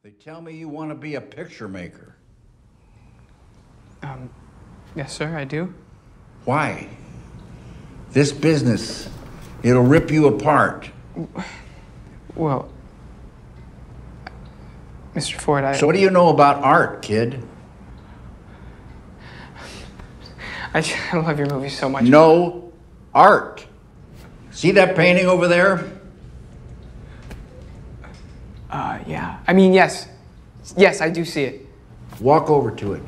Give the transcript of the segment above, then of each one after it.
They tell me you want to be a picture maker. Yes, sir, I do. Why? This business, it'll rip you apart. Well, Mr. Ford, So what do you know about art, kid? I love your movies so much. No art. See that painting over there? Yeah. I mean, yes. Yes, I do see it. Walk over to it.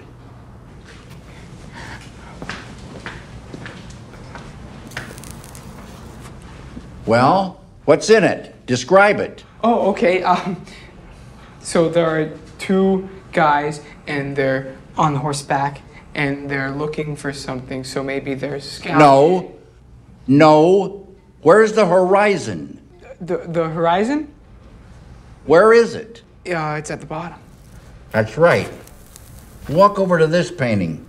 Well, what's in it? Describe it. Oh, okay. So there are two guys, and they're on horseback, and they're looking for something. So maybe they're scouting. No. Where's the horizon? The horizon? Where is it? It's at the bottom. That's right. Walk over to this painting.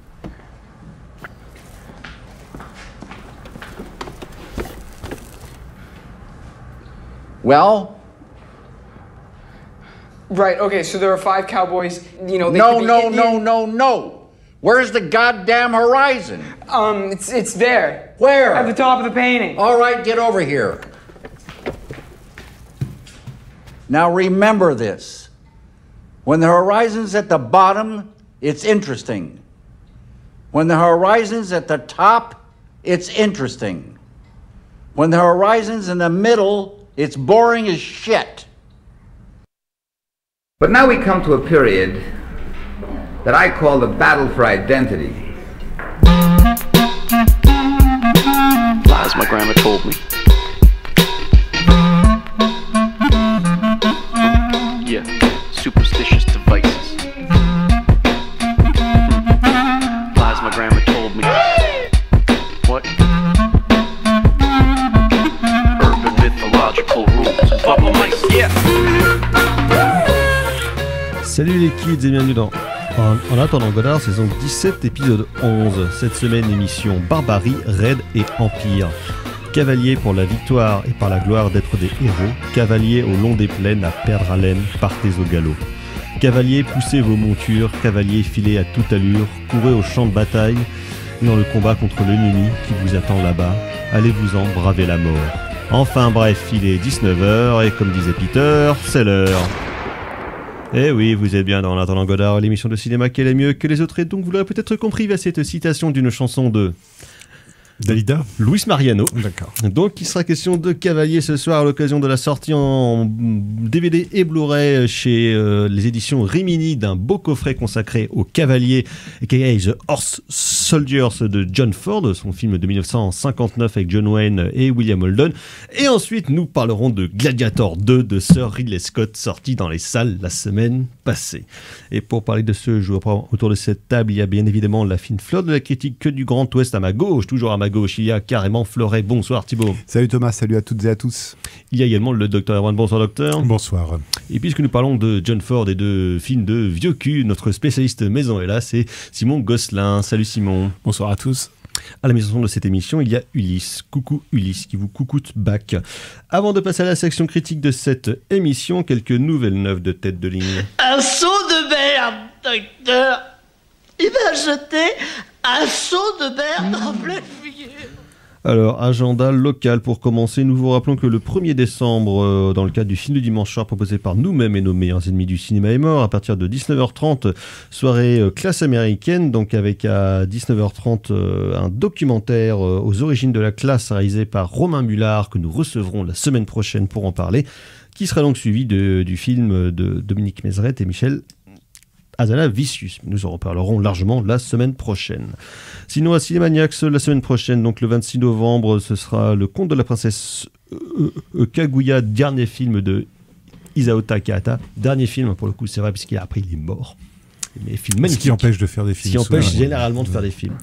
Well? Right, okay, so there are 5 cowboys, you know, they could be Indian. No. Where's the goddamn horizon? It's there. Where? At the top of the painting. All right, get over here. Now remember this. When the horizon's at the bottom, it's interesting. When the horizon's at the top, it's interesting. When the horizon's in the middle, it's boring as shit. But now we come to a period that I call the battle for identity. Lies my grandma told me. Yeah, superstitious devices. Lies my grandma told me. What? Urban mythological rules. Bubble mice, yeah. Salut les kids et bienvenue dans En attendant Godard, saison 17, épisode 11. Cette semaine, émission Barbarie, Raid et Empire. Cavaliers pour la victoire et par la gloire d'être des héros. Cavaliers au long des plaines à perdre haleine, partez au galop. Cavaliers, poussez vos montures. Cavaliers, filez à toute allure. Courez au champ de bataille dans le combat contre l'ennemi qui vous attend là-bas. Allez-vous-en braver la mort. Enfin bref, il est 19h et comme disait Peter, c'est l'heure. Eh oui, vous êtes bien dans En attendant Godard, l'émission de cinéma qui est mieux que les autres, et donc vous l'aurez peut-être compris via cette citation d'une chanson de Dalida, Luis Mariano. D'accord. Donc il sera question de Cavalier ce soir à l'occasion de la sortie en DVD et Blu-ray chez les éditions Rimini d'un beau coffret consacré aux Cavaliers, aka The Horse Soldiers de John Ford, son film de 1959 avec John Wayne et William Holden. Et ensuite nous parlerons de Gladiator 2 de Sir Ridley Scott, sorti dans les salles la semaine passée. Et pour parler de ce jeu, autour de cette table, il y a bien évidemment la fine fleur de la critique que du Grand Ouest à ma gauche, toujours à ma gauche, il y a carrément Fleuret. Bonsoir Thibaut. Salut Thomas, salut à toutes et à tous. Il y a également le docteur Erwan. Bonsoir docteur. Bonsoir. Et puisque nous parlons de John Ford et de films de vieux cul, notre spécialiste maison est là, c'est Simon Gosselin. Salut Simon. Bonsoir à tous. À la maison de cette émission, il y a Ulysse. Coucou Ulysse, qui vous coucoute back. Avant de passer à la section critique de cette émission, quelques nouvelles neuves de tête de ligne. Un seau de merde, docteur. Il m'a jeté un seau de merde en pleine figure. Alors, agenda local pour commencer. Nous vous rappelons que le 1er décembre, dans le cadre du film du dimanche soir proposé par nous-mêmes et nos meilleurs ennemis du cinéma est mort, à partir de 19h30, soirée classe américaine, donc avec à 19h30 un documentaire aux origines de la classe réalisé par Romain Mullard, que nous recevrons la semaine prochaine pour en parler, qui sera donc suivi du film de Dominique Mézeret et Michel Hazanavicius. Nous en reparlerons largement la semaine prochaine. Sinon, à Cinémaniacs, la semaine prochaine, donc le 26 novembre, ce sera Le Conte de la princesse Kaguya, dernier film de Isao Takahata. Dernier film, pour le coup, c'est vrai, parce qu'après, il est mort. Mais film magnifique. Ce qui empêche de faire des films. Ce qui empêche généralement de faire des films.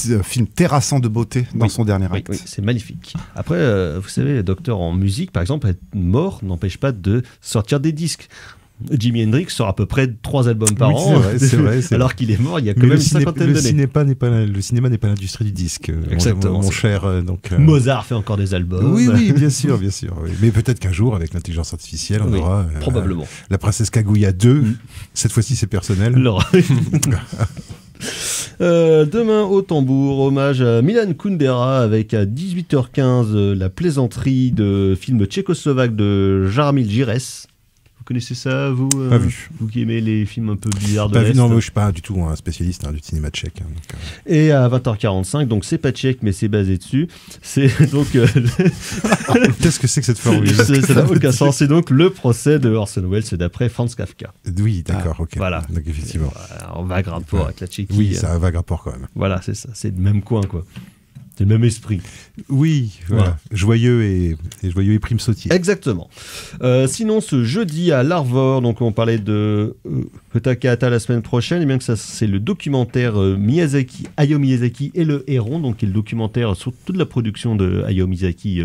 Un film terrassant de beauté dans son dernier acte. Oui, c'est magnifique. Après, vous savez, docteur, en musique, par exemple, être mort n'empêche pas de sortir des disques. Jimi Hendrix sort à peu près 3 albums par Oui, an. c'est vrai. Alors qu'il est mort il y a quand Mais même une cinquantaine d'années. Le cinéma n'est pas l'industrie du disque. Exactement, Mon c'est cher. Donc, Mozart fait encore des albums. Oui, bien sûr. Oui. Mais peut-être qu'un jour, avec l'intelligence artificielle, on aura. Probablement. La Princesse Kaguya 2. Cette fois-ci, c'est personnel. Demain au tambour, hommage à Milan Kundera avec à 18h15 la plaisanterie de film tchécoslovaque de Jaromír Jires. Vous connaissez ça, vous Pas vu. Vous qui aimez les films un peu bizarres de Pas vu, l'Est. non, moi, je suis pas du tout un spécialiste du cinéma tchèque. Et à 20h45, donc c'est pas tchèque mais c'est basé dessus. C'est donc Qu'est-ce que c'est que cette formule? ça n'a aucun sens. C'est donc le procès de Orson Welles d'après Franz Kafka. Oui, d'accord, ok. Voilà. Donc effectivement. En vague rapport avec la Tchéquie. Oui, ça a un vague rapport quand même. Voilà, c'est ça. C'est le même coin, quoi. C'est le même esprit. Oui, voilà. Joyeux et prime sautier. Exactement. Sinon, ce jeudi à l'Arvor, donc on parlait de Takahata la semaine prochaine, et bien que ça, c'est le documentaire Hayao Miyazaki et le héron, donc qui est le documentaire sur toute la production de Hayao Miyazaki,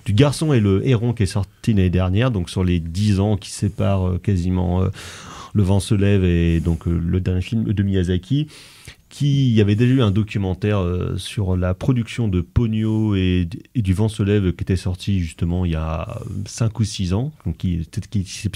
du garçon et le héron qui est sorti l'année dernière, donc sur les 10 ans qui séparent quasiment Le vent se lève et donc le dernier film de Miyazaki. Qui y avait déjà eu un documentaire sur la production de Ponyo et du Vent se lève qui était sorti justement il y a 5 ou 6 ans, donc qui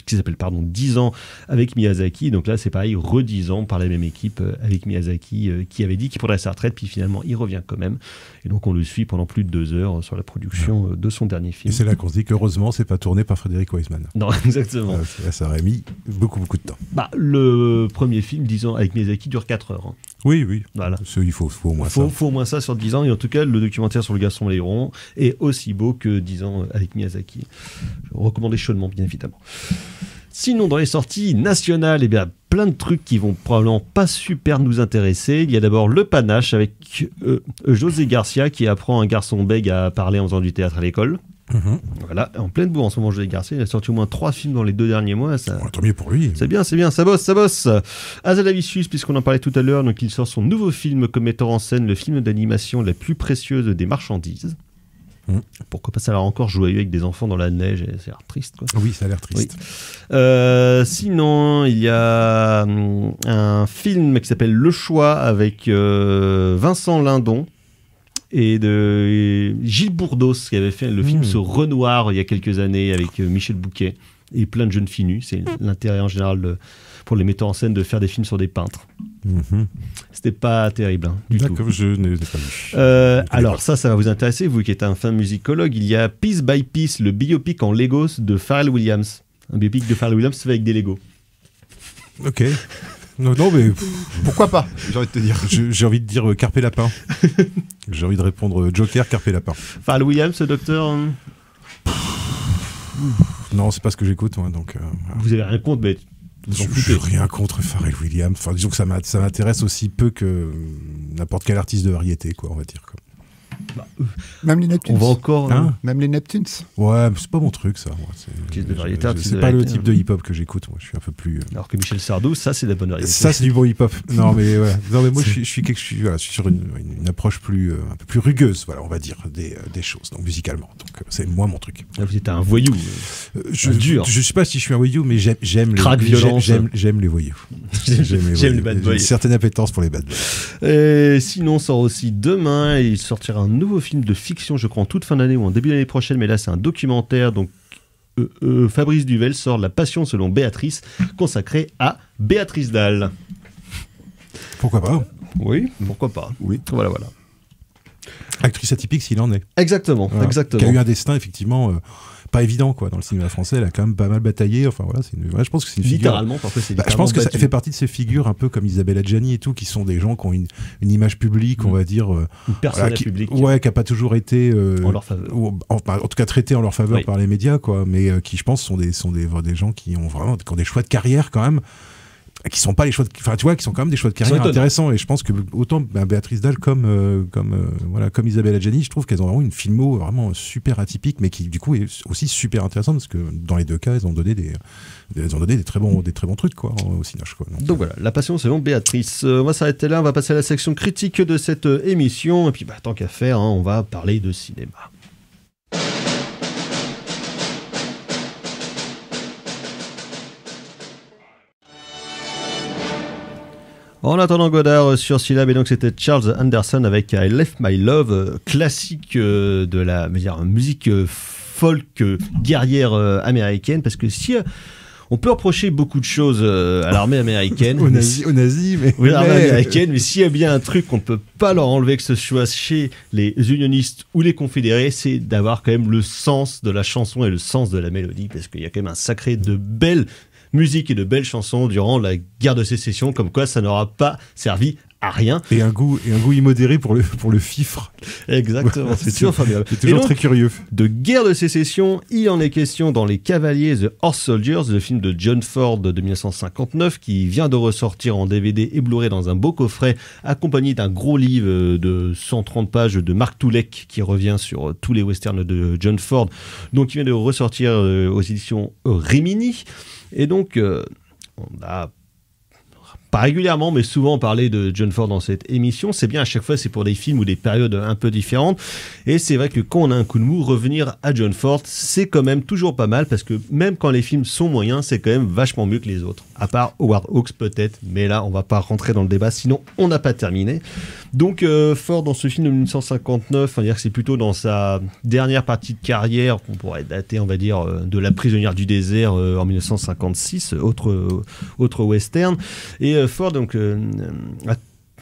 s'appelle 10 ans avec Miyazaki. Donc là c'est pareil, 10 ans par la même équipe avec Miyazaki qui avait dit qu'il prendrait sa retraite, puis finalement il revient quand même. Et donc on le suit pendant plus de 2 heures sur la production de son dernier film. Et c'est là qu'on se dit qu'heureusement c'est pas tourné par Frédéric Wiseman. Non, exactement. Ça aurait mis beaucoup de temps. Le premier film, 10 ans avec Miyazaki, dure 4 heures. Hein. Oui. Voilà. Il faut au moins ça. Faut au moins ça sur 10 ans. Et en tout cas, le documentaire sur le garçon et l'héron est aussi beau que 10 ans avec Miyazaki. Je recommande chaudement, bien évidemment. Sinon, dans les sorties nationales, eh bien, plein de trucs qui vont probablement pas super nous intéresser. Il y a d'abord Le Panache avec José Garcia qui apprend un garçon bègue à parler en faisant du théâtre à l'école. Voilà, en pleine bourre en ce moment, José Garcia. Il a sorti au moins 3 films dans les 2 derniers mois. Ça... Tant mieux pour lui. C'est bien, ça bosse. Azalavissus, puisqu'on en parlait tout à l'heure, donc il sort son nouveau film comme metteur en scène, le film d'animation la plus précieuse des marchandises. Pourquoi pas, ça a l'air encore joyeux avec des enfants dans la neige, et c'est l'air triste, quoi. Oui, ça a l'air triste. Oui. Sinon, il y a un film qui s'appelle Le Choix avec Vincent Lindon et de Gilles Bourdos qui avait fait le film sur Renoir il y a quelques années avec Michel Bouquet et plein de jeunes filles nues. C'est l'intérêt en général pour les metteurs en scène de faire des films sur des peintres. C'était pas terrible du tout. D'accord, je n'ai pas vu. Alors ça va vous intéresser, vous qui êtes un fin musicologue. Il y a Piece by Piece, le biopic en Legos de Pharrell Williams. Un biopic de Pharrell Williams fait avec des Legos. Ok. Non, mais pourquoi pas, j'ai envie de te dire. J'ai envie de dire Carpe Lapin. J'ai envie de répondre Joker, Carpe Lapin. Pharrell Williams, ce docteur Non, c'est pas ce que j'écoute, moi. Donc, vous avez rien contre, mais je n'ai rien contre Pharrell Williams. Enfin, disons que ça m'intéresse aussi peu que n'importe quel artiste de variété, quoi, on va dire. Quoi. Même les Neptunes. On va encore. Même les Neptunes. Ouais, mais c'est pas mon truc, ça. Moi. C'est pas le type de hip-hop que j'écoute. Moi, je suis un peu plus. Alors que Michel Sardou, ça, c'est de la bonne variété. Ça, c'est du bon hip-hop. Non, mais ouais. Non, mais moi, je suis sur une approche un peu plus rugueuse, voilà, on va dire, des choses, donc musicalement. Donc, c'est moi mon truc. Vous êtes un voyou. Dur. Je sais pas si je suis un voyou, mais j'aime les voyous. J'aime les bad boys. J'ai une certaine appétence pour les bad boys. Et sinon, sort aussi demain, il sortira un nouveau film de fiction, je crois en toute fin d'année ou en début d'année prochaine, mais là c'est un documentaire. Donc Fabrice Duvel sort La Passion selon Béatrice, consacré à Béatrice Dalle. Pourquoi pas? Oui, pourquoi pas. Oui. Voilà. Actrice atypique s'il en est. Exactement. Qui a eu un destin effectivement pas évident, quoi, dans le cinéma français. Elle a quand même pas mal bataillé. Enfin voilà, je pense que c'est une figure. Littéralement, parfois c'est je pense que ça fait partie de ces figures un peu comme Isabelle Adjani et tout, qui sont des gens qui ont une image publique, on va dire. Une persona publique. Ouais, qui a pas toujours été en leur faveur. En tout cas traité en leur faveur par les médias, quoi. Mais qui, je pense, sont des gens qui ont des choix de carrière quand même. Qui sont pas les choix qui sont quand même des choix de carrière intéressants, et je pense que autant Béatrice Dalle comme Isabelle Adjani, je trouve qu'elles ont vraiment une filmo vraiment super atypique, mais qui du coup est aussi super intéressante, parce que dans les deux cas elles ont donné des très bons trucs, quoi, au Cinoche, quoi. Donc voilà, La Passion selon Béatrice. On va s'arrêter là, on va passer à la section critique de cette émission, et puis tant qu'à faire, on va parler de cinéma. En attendant Godard sur Syllab, et donc c'était Charles Anderson avec I Left My Love, classique de la musique folk guerrière américaine, parce que si on peut reprocher beaucoup de choses à l'armée américaine, aux nazis, mais oui, l'armée américaine, mais s'il y a bien un truc qu'on ne peut pas leur enlever, que ce soit chez les unionistes ou les confédérés, c'est d'avoir quand même le sens de la chanson et le sens de la mélodie, parce qu'il y a quand même un sacré de belles musique et de belles chansons durant la guerre de sécession, comme quoi ça n'aura pas servi à rien. Et un goût immodéré pour le fifre. Exactement, c'est toujours formidable. C'est toujours très curieux. De guerre de sécession, il en est question dans Les Cavaliers, The Horse Soldiers, le film de John Ford de 1959, qui vient de ressortir en DVD et Blu-ray dans un beau coffret, accompagné d'un gros livre de 130 pages de Mark Tulek, qui revient sur tous les westerns de John Ford, donc il vient de ressortir aux éditions Rimini. Et donc, on a pas régulièrement, mais souvent parlé de John Ford dans cette émission. C'est bien, à chaque fois, c'est pour des films ou des périodes un peu différentes. Et c'est vrai que quand on a un coup de mou, revenir à John Ford, c'est quand même toujours pas mal, parce que même quand les films sont moyens, c'est quand même vachement mieux que les autres. À part Howard Hawks peut-être, mais là, on va pas rentrer dans le débat, sinon on n'a pas terminé. Donc Ford, dans ce film de 1959, on va dire que c'est plutôt dans sa dernière partie de carrière, qu'on pourrait dater, on va dire, de La prisonnière du désert en 1956, autre western. Et Ford donc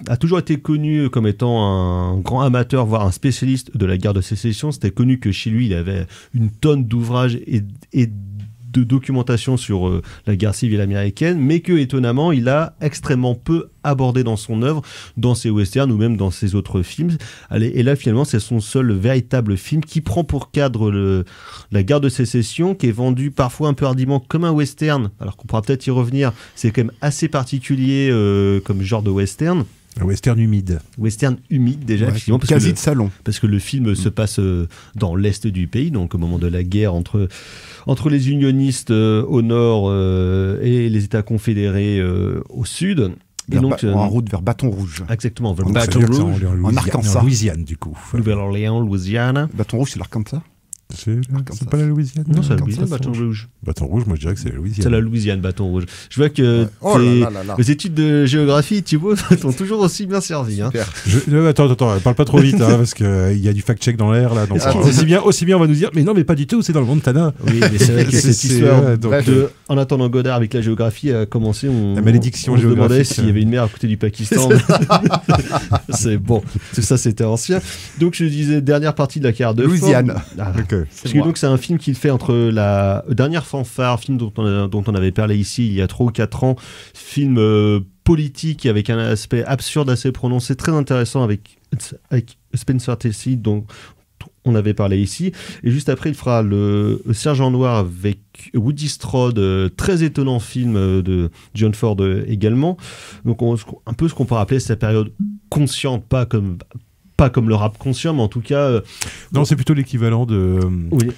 a toujours été connu comme étant un grand amateur, voire un spécialiste de la guerre de sécession. C'était connu que chez lui, il avait une tonne d'ouvrages et de documentation sur la guerre civile américaine, mais que, étonnamment, il a extrêmement peu abordé dans son œuvre, dans ses westerns ou même dans ses autres films. Et là, finalement, c'est son seul véritable film qui prend pour cadre la guerre de sécession, qui est vendu parfois un peu hardiment comme un western, alors qu'on pourra peut-être y revenir. C'est quand même assez particulier comme genre de western. Un western humide. Western humide, déjà, ouais, effectivement. Quasi de salon. Parce que le film se passe dans l'est du pays, donc au moment de la guerre entre les unionistes au nord et les États confédérés au sud. Et donc, en route vers Bâton Rouge. Exactement, vers Donc, Baton Rouge. En Arkansas. En Louisiane, du coup. Nouvelle-Orléans, Louisiane. Bâton Rouge, c'est l'Arkansas. C'est pas la Louisiane? Non, c'est la Louisiane, Bâton Rouge. Bâton Rouge, moi je dirais que c'est la Louisiane. C'est la Louisiane, Bâton Rouge. Je vois que là. les études de géographie, Thibaut, t'ont toujours aussi bien servi. Hein. Attends, parle pas trop vite, hein, parce qu'il y a du fact-check dans l'air, là. Donc, aussi bien, on va nous dire, mais non, mais pas du tout, c'est dans le Montana. Oui, mais c'est vrai que cette histoire donc, en attendant Godard avec la géographie a commencé, la malédiction on se demandait géographique. s'il y avait une mer à côté du Pakistan. C'est bon, tout ça c'était ancien. Donc je disais, dernière partie de la carrière de Louisiane. Ford. Okay. Parce que donc c'est un film qu'il fait entre la dernière fanfare, film dont on avait parlé ici il y a 3 ou 4 ans, film politique avec un aspect absurde assez prononcé, très intéressant avec Spencer Tracy, dont on avait parlé ici. Et juste après, il fera le Sergent Noir avec Woody Strode, très étonnant film de John Ford également. Donc un peu ce qu'on peut rappeler sa période consciente, pas comme le rap conscient, mais en tout cas... non, c'est plutôt l'équivalent oui.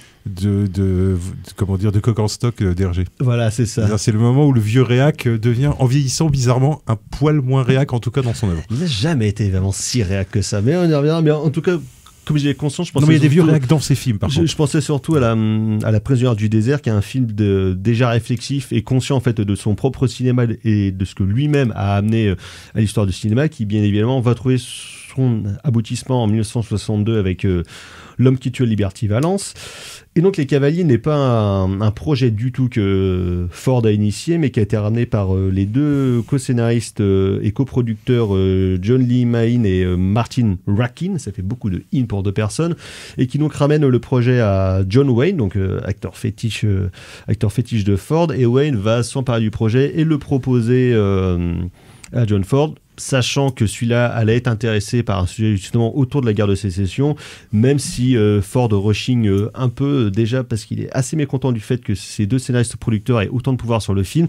comment dire, de coq en stock d'Hergé. Voilà, c'est ça. C'est le moment où le vieux réac devient, en vieillissant bizarrement, un poil moins réac, en tout cas dans son œuvre. Il n'a jamais été vraiment si réac que ça, mais on y reviendra. Mais en tout cas, comme j'ai conscience, je pensais... Non, mais il y a des vieux réacs dans ces films, par contre. Je pensais surtout à la prisonnière du désert, qui est un film déjà réflexif et conscient en fait de son propre cinéma et de ce que lui-même a amené à l'histoire du cinéma, qui bien évidemment va trouver son aboutissement en 1962 avec L'homme qui tuait Liberty Valance. Et donc Les Cavaliers n'est pas un projet du tout que Ford a initié, mais qui a été ramené par les deux co-scénaristes et coproducteurs John Lee Mahon et Martin Rakin, ça fait beaucoup de in pour 2 personnes, et qui donc ramène le projet à John Wayne, donc acteur fétiche de Ford, et Wayne va s'emparer du projet et le proposer à John Ford, sachant que celui-là allait être intéressé par un sujet justement autour de la guerre de sécession, même si Ford rechigne un peu déjà parce qu'il est assez mécontent du fait que ces 2 scénaristes producteurs aient autant de pouvoir sur le film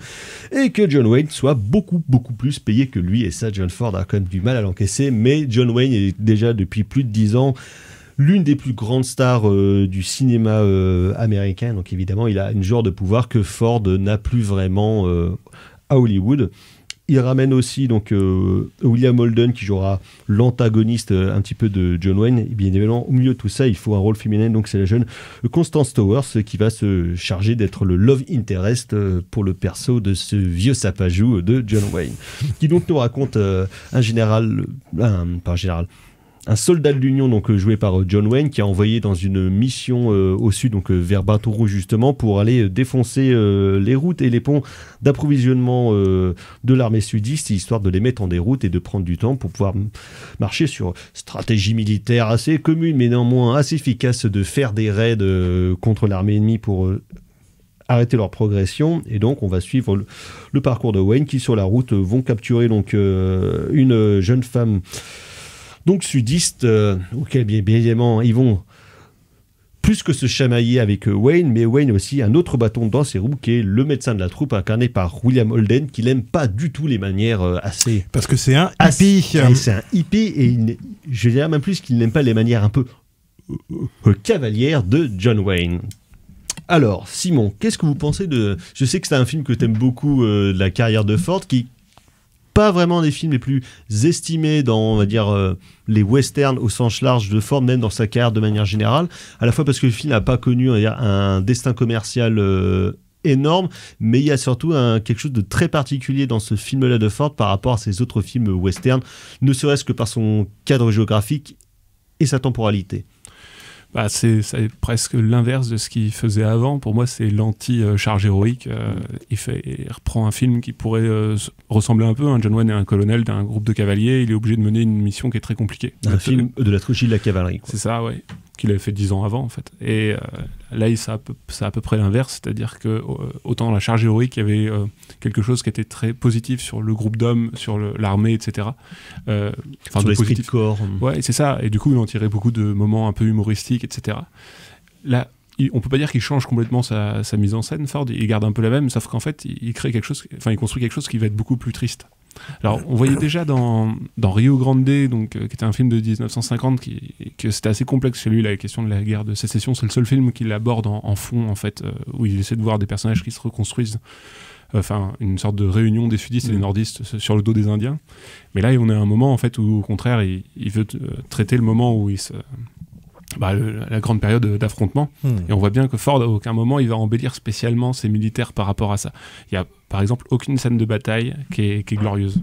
et que John Wayne soit beaucoup plus payé que lui, et ça John Ford a quand même du mal à l'encaisser, mais John Wayne est déjà depuis plus de 10 ans l'une des plus grandes stars du cinéma américain, donc évidemment il a une genre de pouvoir que Ford n'a plus vraiment à Hollywood. Il ramène aussi donc William Holden qui jouera l'antagoniste un petit peu de John Wayne. Et bien évidemment, au milieu de tout ça, il faut un rôle féminin. Donc c'est la jeune Constance Stowers qui va se charger d'être le love interest pour le perso de ce vieux sapajou de John Wayne, qui donc nous raconte un soldat de l'Union donc joué par John Wayne qui a envoyé dans une mission au sud donc vers Baton Rouge justement pour aller défoncer les routes et les ponts d'approvisionnement de l'armée sudiste histoire de les mettre en déroute et de prendre du temps pour pouvoir marcher sur stratégie militaire assez commune mais néanmoins assez efficace de faire des raids contre l'armée ennemie pour arrêter leur progression. Et donc on va suivre le parcours de Wayne qui sur la route vont capturer donc une jeune femme donc sudiste, auquel bien évidemment ils vont plus que se chamailler avec Wayne, mais Wayne aussi un autre bâton dans ses roues qui est le médecin de la troupe incarné par William Holden qui n'aime pas du tout les manières assez... Parce que c'est un hippie. C'est un hippie et je dirais même plus qu'il n'aime pas les manières un peu cavalières de John Wayne. Alors Simon, qu'est-ce que vous pensez de... Je sais que c'est un film que tu aimes beaucoup de la carrière de Ford qui... pas vraiment des films les plus estimés dans, on va dire, les westerns au sens large de Ford, même dans sa carrière de manière générale, à la fois parce que le film n'a pas connu un destin commercial énorme, mais il y a surtout quelque chose de très particulier dans ce film-là de Ford par rapport à ses autres films westerns, ne serait-ce que par son cadre géographique et sa temporalité. Bah, c'est presque l'inverse de ce qu'il faisait avant. Pour moi, c'est l'anti-charge héroïque. Il reprend un film qui pourrait ressembler un peu. John Wayne est un colonel d'un groupe de cavaliers. Il est obligé de mener une mission qui est très compliquée. Un film de la trilogie de la cavalerie. C'est ça, ouais. Qu'il avait fait 10 ans avant, en fait. Et là, c'est à peu près l'inverse. C'est-à-dire que autant dans la charge héroïque, il y avait quelque chose qui était très positif sur le groupe d'hommes, sur l'armée, etc. Sur l'esprit de corps. Ouais, c'est ça. Et du coup, il en tirait beaucoup de moments un peu humoristiques, etc. Là, on peut pas dire qu'il change complètement sa mise en scène, Ford. Il garde un peu la même, sauf qu'en fait, il crée quelque chose, il construit quelque chose qui va être beaucoup plus triste. Alors, on voyait déjà dans Rio Grande, donc, qui était un film de 1950, que c'était assez complexe chez lui, la question de la guerre de sécession. C'est le seul film qu'il aborde en fond, en fait, où il essaie de voir des personnages qui se reconstruisent. Enfin, une sorte de réunion des sudistes et des nordistes sur le dos des Indiens. Mais là, on est à un moment, en fait, où, au contraire, il veut traiter le moment où la grande période d'affrontement. Et on voit bien que Ford, à aucun moment, il va embellir spécialement ses militaires par rapport à ça. Il y a, par exemple, aucune scène de bataille qui est glorieuse.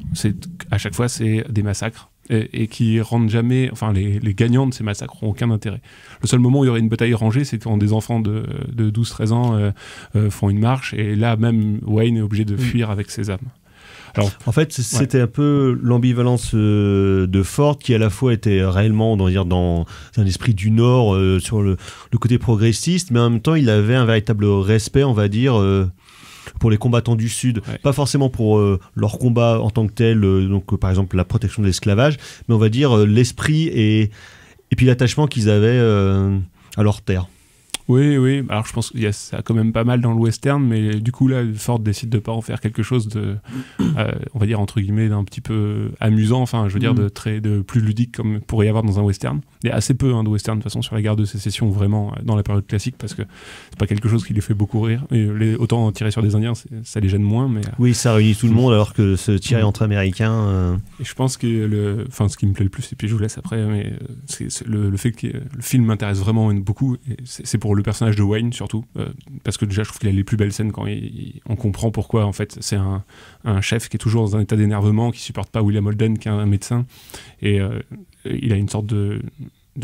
À chaque fois, c'est des massacres. Et qui rendent jamais... Enfin, les gagnants de ces massacres n'ont aucun intérêt. Le seul moment où il y aurait une bataille rangée, c'est quand des enfants de 12-13 ans font une marche. Et là, même Wayne est obligé de fuir avec ses âmes. Alors, en fait, c'était un peu l'ambivalence de Ford qui à la fois était réellement, on va dire, dans un esprit du Nord sur le côté progressiste, mais en même temps, il avait un véritable respect, on va dire, pour les combattants du Sud. Ouais. Pas forcément pour leur combat en tant que tel, donc par exemple la protection de l'esclavage, mais on va dire l'esprit et puis l'attachement qu'ils avaient à leur terre. Oui. Alors je pense qu'il y a ça quand même pas mal dans le western, mais du coup là, Ford décide de pas en faire quelque chose de, on va dire entre guillemets, d'un petit peu amusant. Enfin, je veux dire de plus ludique comme pourrait y avoir dans un western. Il y a assez peu de western de toute façon sur la guerre de sécession vraiment dans la période classique parce que c'est pas quelque chose qui les fait beaucoup rire. Et autant tirer sur des Indiens, ça les gêne moins. Mais oui, ça réunit tout le monde alors que se tirer entre Américains. Et je pense que ce qui me plaît le plus, et puis je vous laisse après, mais c'est le fait que le film m'intéresse vraiment beaucoup. Et c'est pour le personnage de Wayne surtout parce que déjà je trouve qu'il a les plus belles scènes quand on comprend pourquoi en fait c'est un chef qui est toujours dans un état d'énervement, qui supporte pas William Holden qui est un médecin et il a une sorte de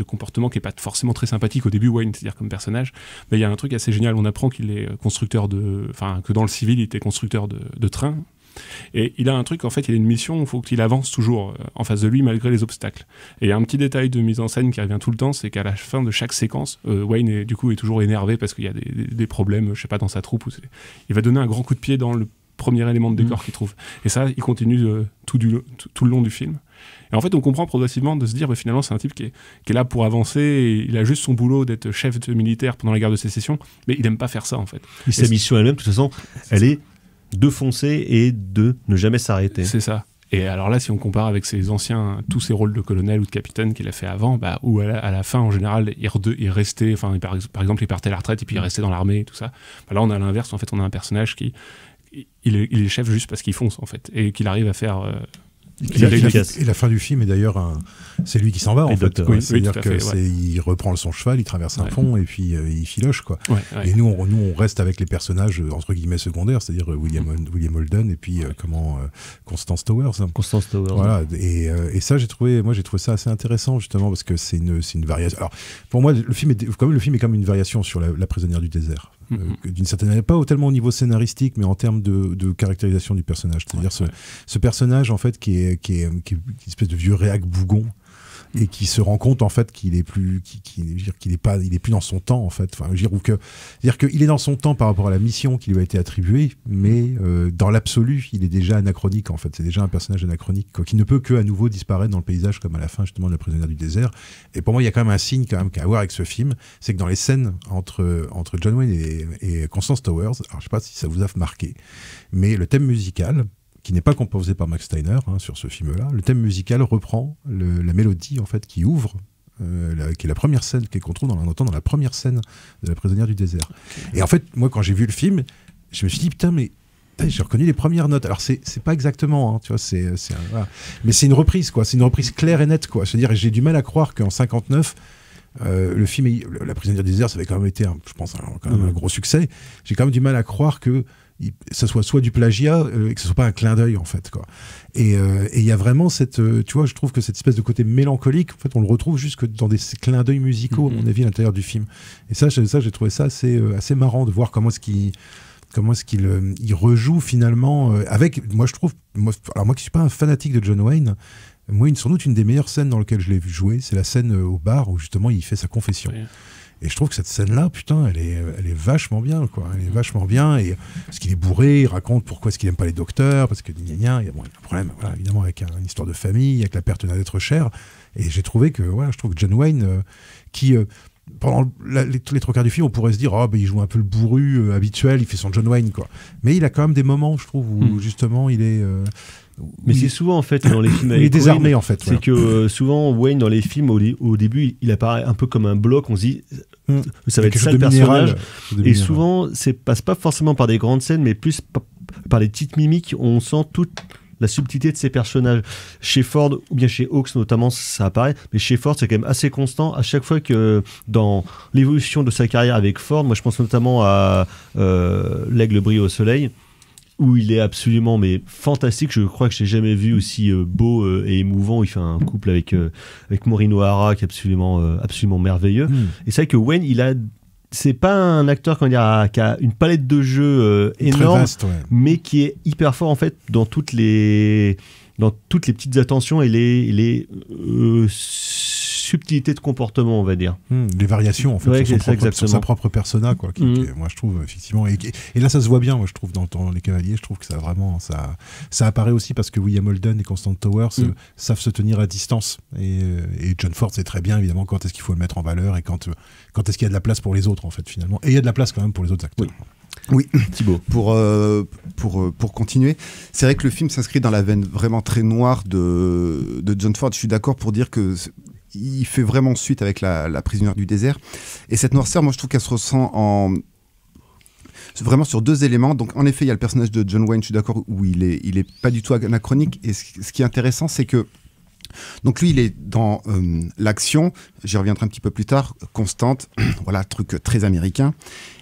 comportement qui est pas forcément très sympathique au début, Wayne, c'est-à-dire comme personnage, mais il y a un truc assez génial, on apprend qu'il est constructeur que dans le civil il était constructeur de trains. Et il a un truc, en fait, il a une mission, il faut qu'il avance toujours en face de lui malgré les obstacles. Et il y a un petit détail de mise en scène qui revient tout le temps, c'est qu'à la fin de chaque séquence, Wayne est toujours énervé parce qu'il y a des problèmes, je sais pas, dans sa troupe. Il va donner un grand coup de pied dans le premier élément de décor qu'il trouve. Et ça, il continue tout le long du film. Et en fait, on comprend progressivement de se dire, finalement, c'est un type qui est là pour avancer, et il a juste son boulot d'être chef militaire pendant la guerre de sécession, mais il aime pas faire ça, en fait. Et sa mission elle-même, de toute façon, elle est de foncer et de ne jamais s'arrêter. C'est ça. Et alors là, si on compare avec tous ses rôles de colonel ou de capitaine qu'il a fait avant, où à la fin, en général, il restait, par exemple, il partait à la retraite et puis il restait dans l'armée et tout ça. Là, on a l'inverse. En fait, on a un personnage qui il est chef juste parce qu'il fonce en fait et qu'il arrive à faire. Et la fin du film est d'ailleurs c'est lui qui s'en va en fait. Oui, c'est-à-dire tout à que fait, il reprend son cheval, il traverse un pont et puis il filoche quoi. Ouais. Et nous on reste avec les personnages entre guillemets secondaires, c'est-à-dire William Holden et puis Constance Towers. Voilà. Et ça j'ai trouvé ça assez intéressant justement parce que c'est une variation. Alors pour moi le film est comme une variation sur la prisonnière du désert. D'une certaine manière, pas tellement au niveau scénaristique, mais en termes de caractérisation du personnage. C'est-à-dire ce personnage en fait qui est une espèce de vieux réac bougon et qui se rend compte en fait qu'il est plus qu'il est plus dans son temps en fait. Enfin, dire qu'il est dans son temps par rapport à la mission qui lui a été attribuée, mais dans l'absolu, il est déjà anachronique en fait. C'est déjà un personnage anachronique quoi, qui ne peut que à nouveau disparaître dans le paysage comme à la fin justement de La prisonnière du désert. Et pour moi, il y a quand même un signe qu'à avoir avec ce film, c'est que dans les scènes entre John Wayne et Constance Towers, alors je sais pas si ça vous a marqué, mais le thème musical qui n'est pas composé par Max Steiner sur ce film-là. Le thème musical reprend la mélodie en fait qui ouvre, qui est la première scène qu'on trouve on entend dans la première scène de La prisonnière du désert. Et en fait, moi quand j'ai vu le film, je me suis dit putain mais j'ai reconnu les premières notes. Alors c'est pas exactement, tu vois, voilà. Mais c'est une reprise quoi, c'est une reprise claire et nette quoi. C'est-à-dire j'ai du mal à croire qu'en 59 le film La prisonnière du désert ça avait quand même été je pense quand même un gros succès. J'ai quand même du mal à croire que ça soit du plagiat et que ce soit pas un clin d'œil en fait quoi. Et il y a vraiment cette tu vois, je trouve que cette espèce de côté mélancolique en fait on le retrouve juste dans des clins d'œil musicaux à mon avis à l'intérieur du film. Et ça j'ai trouvé ça assez marrant de voir comment est-ce qu'il il rejoue finalement avec moi qui suis pas un fanatique de John Wayne, moi sans doute une des meilleures scènes dans lesquelles je l'ai vu jouer, c'est la scène au bar où justement il fait sa confession. Oui. Et je trouve que cette scène-là, putain, elle est vachement bien, quoi. Elle est vachement bien, et parce qu'il est bourré, il raconte pourquoi est-ce qu'il aime pas les docteurs, parce que il y a un problème, voilà, évidemment, avec une histoire de famille, avec la perte d'un être cher. Et j'ai trouvé que, je trouve que John Wayne, qui pendant les trois quarts du film, on pourrait se dire, il joue un peu le bourru habituel, il fait son John Wayne, quoi. Mais il a quand même des moments, je trouve, où justement, il est mais c'est souvent en fait dans les films il est désarmé en fait. C'est que souvent Wayne dans les films au début il apparaît un peu comme un bloc, on se dit ça va être ça le personnage. Et souvent passe pas forcément par des grandes scènes mais plus par les petites mimiques, on sent toute la subtilité de ces personnages. Chez Ford ou bien chez Hawks notamment ça apparaît, mais chez Ford c'est quand même assez constant à chaque fois que dans l'évolution de sa carrière avec Ford. Moi je pense notamment à L'Aigle brille au soleil, où il est absolument fantastique. Je crois que je n'ai jamais vu aussi beau et émouvant. Il fait un couple avec Maureen O'Hara qui est absolument merveilleux. Et c'est vrai que Wayne, c'est pas un acteur qui a une palette de jeux énorme, vaste, mais qui est hyper fort en fait dans toutes les petites attentions et les subtilité de comportement, on va dire. Les variations, en fait, sur sa propre persona, quoi. Qui, moi, je trouve, effectivement. Et là, ça se voit bien, moi, je trouve, dans Les Cavaliers. Je trouve que ça apparaît aussi parce que William Holden et Constance Towers savent se tenir à distance. Et John Ford sait très bien, évidemment, quand est-ce qu'il faut le mettre en valeur et quand est-ce qu'il y a de la place pour les autres, en fait, finalement. Et il y a de la place, quand même, pour les autres acteurs. Oui, Thibaut. Pour continuer, c'est vrai que le film s'inscrit dans la veine vraiment très noire de John Ford. Je suis d'accord pour dire que il fait vraiment suite avec la prisonnière du désert. Et cette noirceur, moi, je trouve qu'elle se ressent vraiment sur deux éléments. Donc, en effet, il y a le personnage de John Wayne, je suis d'accord, où il est pas du tout anachronique. Et ce qui est intéressant, c'est que donc lui, il est dans l'action, j'y reviendrai un petit peu plus tard, constante, voilà, truc très américain.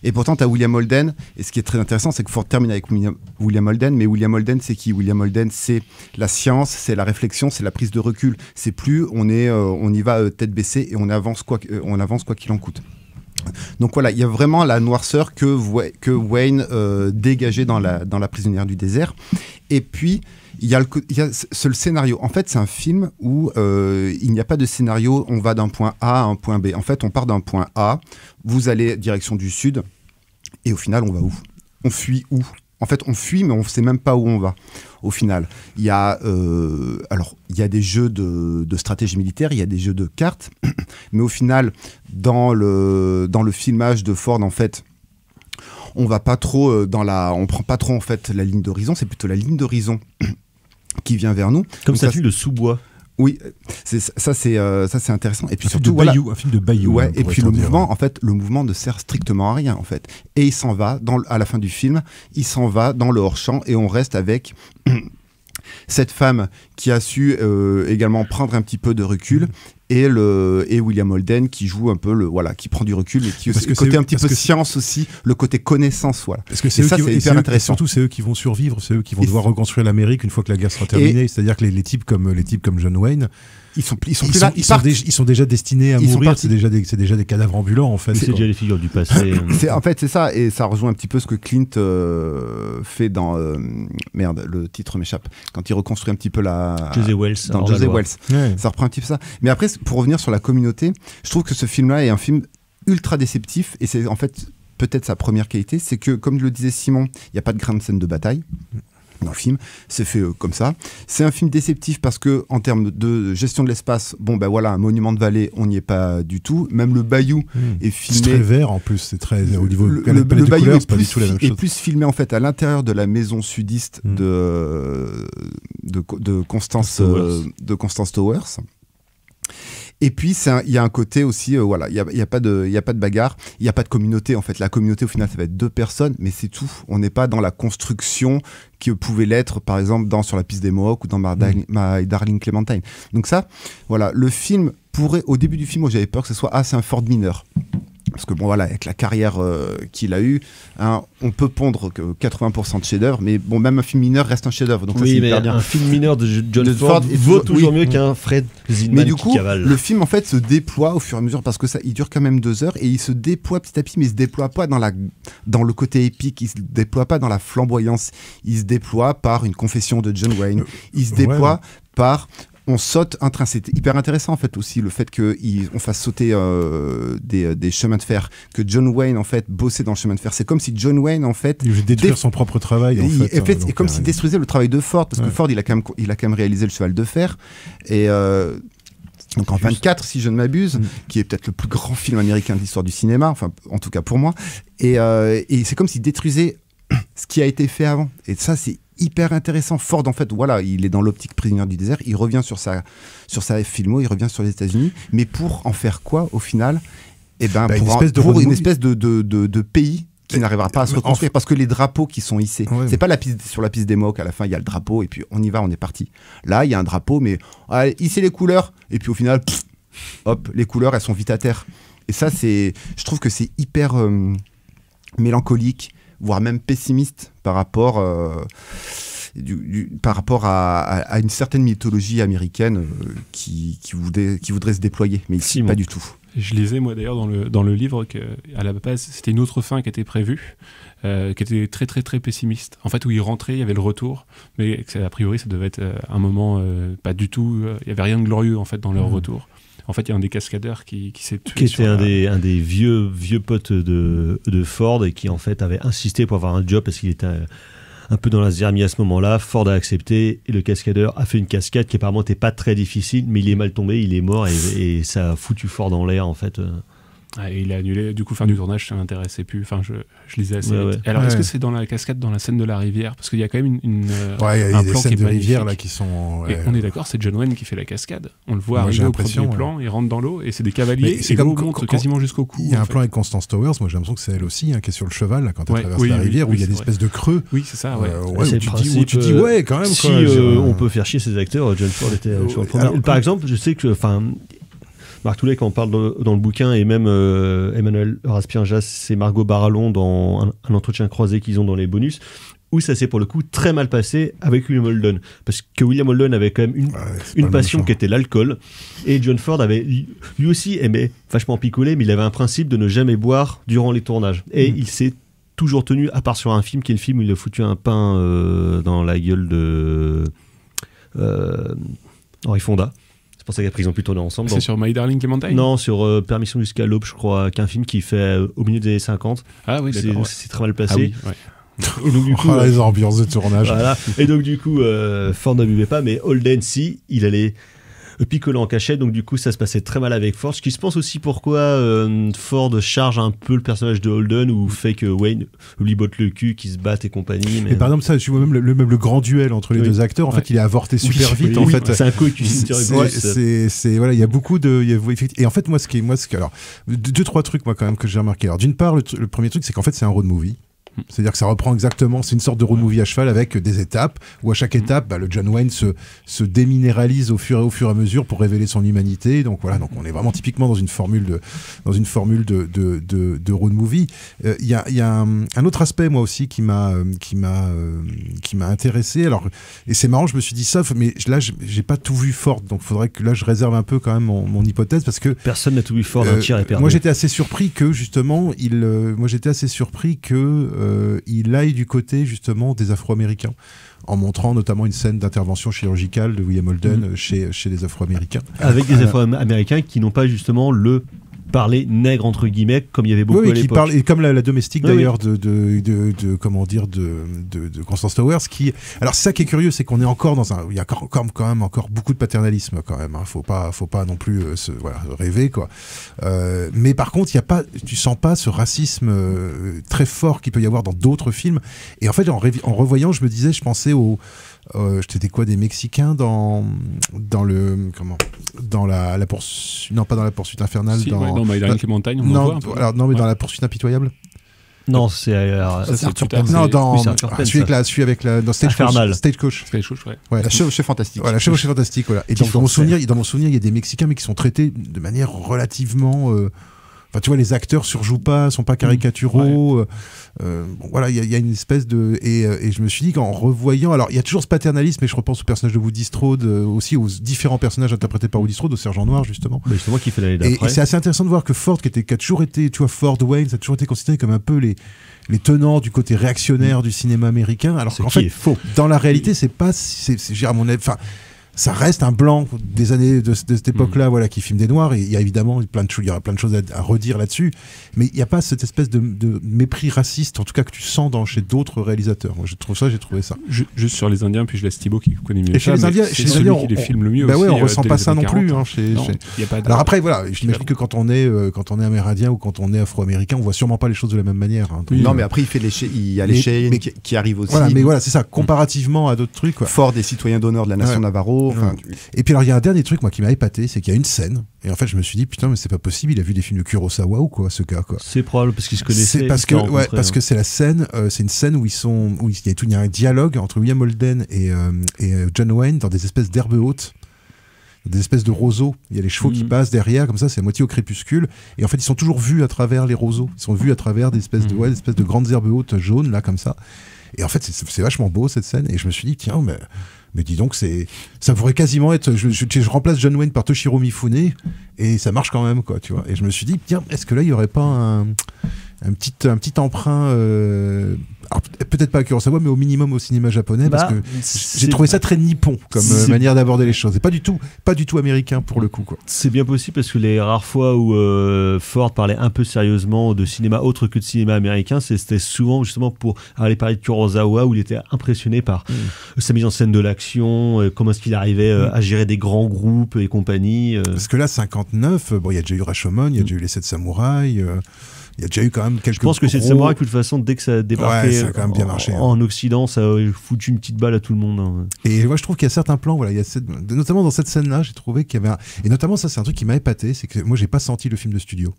Et pourtant, tu as William Holden, et ce qui est très intéressant, c'est qu'il faut terminer avec William Holden, mais William Holden, c'est qui? William Holden, c'est la science, c'est la réflexion, c'est la prise de recul. C'est plus, on y va tête baissée et on avance quoi qu'il en coûte. Donc voilà, il y a vraiment la noirceur que Wayne dégageait dans la prisonnière du désert. Et puis, il y a le scénario. En fait, c'est un film où il n'y a pas de scénario, on va d'un point A à un point B. En fait, on part d'un point A, vous allez direction du sud, et au final, on va où? On fuit où? En fait, on fuit, mais on ne sait même pas où on va, au final. Il y a des jeux de stratégie militaire, il y a des jeux de cartes, mais au final, dans le filmage de Ford, en fait, on va pas trop on prend pas trop, en fait, la ligne d'horizon, c'est plutôt la ligne d'horizon qui vient vers nous. Comme ça, film de sous-bois. Oui, ça c'est intéressant. Et puis un surtout, un film de Bayou. Ouais, et puis le mouvement ne sert strictement à rien en fait. Et il s'en va à la fin du film, il s'en va dans le hors-champ et on reste avec cette femme qui a su également prendre un petit peu de recul. Et William Holden qui joue un peu qui prend du recul et qui le côté un petit peu science aussi, le côté connaissance, voilà. Parce que c'est hyper intéressant. Surtout c'est eux qui vont survivre, c'est eux qui vont devoir reconstruire l'Amérique une fois que la guerre sera terminée. C'est-à-dire que les types comme John Wayne, ils sont déjà destinés à mourir. C'est déjà des cadavres ambulants en fait. C'est déjà les figures du passé. En fait c'est ça, et ça rejoint un petit peu ce que Clint fait dans le titre m'échappe, quand il reconstruit un petit peu José Wells. Ouais. Ça reprend un petit peu ça. Mais après, pour revenir sur la communauté, je trouve que ce film-là est un film ultra déceptif, et c'est en fait peut-être sa première qualité, c'est que, comme le disait Simon, il n'y a pas de grande scène de bataille dans le film, c'est fait comme ça. C'est un film déceptif parce que, en termes de gestion de l'espace, un monument de vallée, on n'y est pas du tout. Même le bayou est filmé. C'est très vert en plus, c'est très au niveau le bayou est plus filmé en fait à l'intérieur de la maison sudiste de Constance Towers. Et puis il y a un côté aussi, il y a pas de bagarre, il y a pas de communauté en fait. La communauté au final ça va être 2 personnes, mais c'est tout. On n'est pas dans la construction qui pouvait l'être par exemple sur la piste des Mohawks ou dans My Darling Clementine. Donc ça, le film pourrait, au début du film, moi j'avais peur que ce soit c'est un Ford mineur. Parce que avec la carrière qu'il a eue, on peut pondre que 80% de chef-d'œuvre, mais même un film mineur reste un chef-d'œuvre. Donc oui, mais un film mineur de John Ford vaut toujours mieux qu'un Fred Zinman qui cavale. Mais du coup, le film en fait se déploie au fur et à mesure, parce que il dure quand même 2 heures, et il se déploie petit à petit, mais il se déploie pas dans le côté épique, il se déploie pas dans la flamboyance, il se déploie par une confession de John Wayne, il se déploie par... On saute un train, c'était hyper intéressant en fait aussi, le fait qu'on fasse sauter des chemins de fer, que John Wayne en fait bossait dans le chemin de fer. C'est comme si John Wayne en fait... Il voulait détruire son propre travail en fait. Et comme s'il détruisait le travail de Ford, parce que Ford il a quand même réalisé le cheval de fer, et... donc en 24 si je ne m'abuse, qui est peut-être le plus grand film américain de l'histoire du cinéma, enfin en tout cas pour moi, et c'est comme s'il détruisait ce qui a été fait avant, et ça c'est hyper intéressant. Ford en fait il est dans l'optique Prisonnier du désert, il revient sur sa filmo, il revient sur les États-Unis, mais pour en faire quoi au final? Pour une espèce de pays qui n'arrivera pas à se reconstruire, parce que les drapeaux qui sont hissés, c'est pas sur la piste des Mohawks, à la fin il y a le drapeau et puis on y va, on est parti. Là il y a un drapeau, mais hisser les couleurs, et puis au final les couleurs elles sont vite à terre, et ça je trouve que c'est hyper mélancolique, voire même pessimiste par rapport à une certaine mythologie américaine qui voudrait se déployer, mais ici pas du tout. Je lisais moi d'ailleurs dans le livre qu'à la base c'était une autre fin qui était prévue, qui était très très très pessimiste. En fait, où ils rentraient, il y avait le retour, mais a priori ça devait être un moment pas du tout, il y avait rien de glorieux en fait dans leur retour. En fait, il y a un des cascadeurs qui s'est tué. Qui était un des vieux potes de Ford, et qui en fait avait insisté pour avoir un job parce qu'il était un peu dans la zermie à ce moment-là. Ford a accepté, et le cascadeur a fait une cascade qui apparemment n'était pas très difficile, mais il est mal tombé, il est mort, et ça a foutu Ford en l'air en fait. Et il a annulé, du coup faire du tournage ça m'intéressait plus, enfin je lisais assez vite. Alors est-ce que c'est dans la cascade, dans la scène de la rivière, parce qu'il y a quand même il y a des scènes de rivière là qui sont et on est d'accord, c'est John Wayne qui fait la cascade, on le voit arriver au premier plan, il rentre dans l'eau et c'est des cavaliers, et l'eau monte quasiment jusqu'au cou. Il y a un plan avec Constance Towers, moi j'ai l'impression que c'est elle aussi qui est sur le cheval là, quand elle traverse la rivière, où il y a des espèces de creux. Oui c'est ça, tu dis ouais quand même, si on peut faire chier ces acteurs, John Ford était sur le premier. Par exemple, je sais que Marc Toulet, quand on parle dans le bouquin, et même Emmanuel Raspienjas, c'est Margot Barallon dans un entretien croisé qu'ils ont dans les bonus, où ça s'est pour le coup très mal passé avec William Holden, parce que William Holden avait quand même une passion qui était l'alcool, et John Ford avait lui aussi aimé vachement picoler, mais il avait un principe de ne jamais boire durant les tournages, et il s'est toujours tenu, à part sur un film qui est le film où il a foutu un pain dans la gueule de Henry Fonda. C'est pour ça qu'après ils ont pu tourner ensemble. C'est sur My Darling Clementine ? Non, sur Permission jusqu'à l'aube, je crois, qu'un film qui fait au milieu des années 50. Ah oui, d'accord. C'est très mal placé. Ah oui, Et donc, du coup, les ambiances de tournage. Voilà. Et donc du coup, Ford ne buvait pas, mais Holden, si, il allait picolé en cachette, donc du coup ça se passait très mal avec Ford. Ce qui se pense aussi pourquoi Ford charge un peu le personnage de Holden ou fait que Wayne lui botte le cul, qu'ils se battent et compagnie. Mais par exemple, ça, tu vois même le grand duel entre les deux acteurs, en fait, il est avorté super vite. En fait, c'est un coefficient. C'est voilà, il y a beaucoup de, et en fait, moi, alors, deux trois trucs moi quand même que j'ai remarqué. Alors d'une part, le premier truc, c'est qu'en fait, c'est un road movie. C'est-à-dire que ça reprend exactement, c'est une sorte de road movie à cheval avec des étapes où à chaque étape, le John Wayne se déminéralise au fur et à mesure pour révéler son humanité. Donc voilà, donc on est vraiment typiquement dans une formule de road movie. Il y a un autre aspect moi aussi qui m'a intéressé. Alors et c'est marrant, je me suis dit ça, mais là j'ai pas tout vu Ford, donc faudrait que là je réserve un peu quand même mon hypothèse parce que personne n'a tout vu Ford, un tir est perdu. Moi j'étais assez surpris que justement il aille du côté justement des Afro-Américains en montrant notamment une scène d'intervention chirurgicale de William Holden chez les Afro-Américains. Avec des Afro-Américains qui n'ont pas justement le parler nègre entre guillemets comme il y avait beaucoup à l'époque. Parle, et comme la domestique d'ailleurs de comment dire de Constance Towers qui alors c'est ça qui est curieux, c'est qu'on est encore dans il y a quand même encore beaucoup de paternalisme quand même, hein. Faut pas non plus rêver quoi. Mais par contre tu sens pas ce racisme très fort qu'il peut y avoir dans d'autres films. Et en fait en revoyant je pensais aux c'était quoi des Mexicains dans la poursuite, non pas dans la poursuite infernale, dans My Darling Clementine, mais dans la poursuite impitoyable. Non, c'est Arthur Penn. Non, dans celui avec la dans Stagecoach. Ouais. La chevauchée fantastique. Voilà, la chevauchée fantastique, voilà. Et dans mon souvenir, il y a des Mexicains mais qui sont traités de manière relativement enfin, tu vois, les acteurs surjouent pas, sont pas caricaturaux. Voilà, il y a une espèce de et je me suis dit qu'en revoyant, alors il y a toujours ce paternalisme, et je repense au personnage de Woody Strode, aussi aux différents personnages interprétés par Woody Strode, au Sergent Noir justement. Mais justement qui fait l'année d'après. Et c'est assez intéressant de voir que Ford, qui a toujours été, tu vois, Ford Wayne, ça a toujours été considéré comme un peu les tenants du côté réactionnaire du cinéma américain, alors qu'en fait, dans la réalité, c'est pas, à mon avis, enfin. Ça reste un blanc des années de cette époque-là, voilà, qui filme des noirs. Et il y a évidemment il y aura plein de choses à redire là-dessus. Mais il n'y a pas cette espèce de mépris raciste, en tout cas que tu sens chez d'autres réalisateurs. Moi, j'ai trouvé ça. Juste sur les Indiens, puis je laisse Thibaut qui connaît mieux. Et chez les Indiens, c'est celui qui les filme le mieux. Bah aussi, ouais, on ressent pas ça non plus. Hein, y a pas de... Alors après, voilà, j'imagine que quand on est amérindien ou quand on est afro-américain, on voit sûrement pas les choses de la même manière. Hein. Oui, non, mais après, il y a les Cheyennes qui arrivent aussi. Voilà, mais voilà, c'est ça. Comparativement à d'autres trucs, quoi. Ford des citoyens d'honneur de la nation Navarro. Et puis alors il y a un dernier truc moi qui m'a épaté, c'est qu'il y a une scène et en fait je me suis dit putain mais c'est pas possible, il a vu des films de Kurosawa ou quoi ce gars quoi. C'est probable parce qu'il se connaissait. C'est parce que c'est la scène, c'est une scène où il y a un dialogue entre William Holden et John Wayne dans des espèces d'herbes hautes, des espèces de roseaux. Il y a les chevaux qui passent derrière comme ça, c'est à moitié au crépuscule et en fait ils sont toujours vus à travers les roseaux, ils sont vus à travers des espèces de grandes herbes hautes jaunes là comme ça. Et en fait c'est vachement beau cette scène et je me suis dit tiens mais dis donc, ça pourrait quasiment être. Je remplace John Wayne par Toshiro Mifune et ça marche quand même, quoi, tu vois. Et je me suis dit, tiens, est-ce que là, il n'y aurait pas un petit emprunt, alors, peut-être pas à Kurosawa, mais au minimum au cinéma japonais, parce que j'ai trouvé ça très nippon comme manière d'aborder les choses. Et pas du tout américain pour le coup, quoi. C'est bien possible parce que les rares fois où Ford parlait un peu sérieusement de cinéma autre que de cinéma américain, c'était souvent justement pour aller parler de Kurosawa, où il était impressionné par sa mise en scène de l'action, comment est-ce qu'il arrivait à gérer des grands groupes et compagnie. Parce que là, 59, il y a déjà eu Rashomon, il y a déjà eu Les 7 Samouraïs. Il y a déjà eu quand même quelques. Je pense que c'est Samouraï, de toute façon, dès que ça a débarqué ça a quand même bien marché, en Occident, ça a foutu une petite balle à tout le monde. Hein. Et moi, je trouve qu'il y a certains plans, voilà, notamment dans cette scène-là, j'ai trouvé qu'il y avait et notamment ça, c'est un truc qui m'a épaté, c'est que moi, j'ai pas senti le film de studio.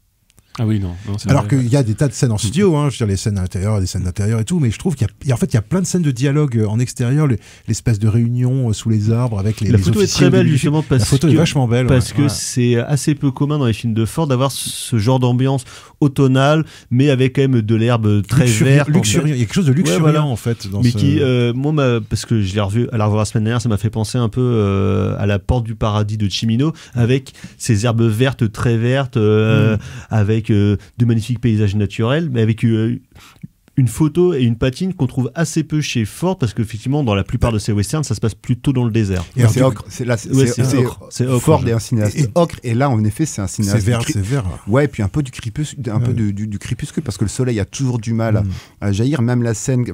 Ah oui, non alors qu'il y a des tas de scènes en studio, hein, je veux dire les scènes intérieures, des scènes d'intérieur et tout, mais je trouve qu'il y a plein de scènes de dialogue en extérieur, l'espèce de réunion sous les arbres avec les photo est très belle justement parce la photo est vachement belle parce que c'est assez peu commun dans les films de Ford d'avoir ce genre d'ambiance automnale, mais avec quand même de l'herbe très verte. Luxuriant. Il y a quelque chose de luxuriant en fait. Mais qui, moi, parce que je l'ai revu à la revoir la semaine dernière, ça m'a fait penser un peu à La Porte du Paradis de Cimino, avec ces herbes vertes très vertes, avec de magnifiques paysages naturels, mais avec une photo et une patine qu'on trouve assez peu chez Ford, parce qu'effectivement dans la plupart de ces westerns ça se passe plutôt dans le désert. Et c'est ocre, c'est Ford est un cinéaste ocre, et là en effet c'est un cinéaste c'est vert. Ouais, et puis un peu du crépuscule, peu du crépuscule, parce que le soleil a toujours du mal à jaillir. Même la scène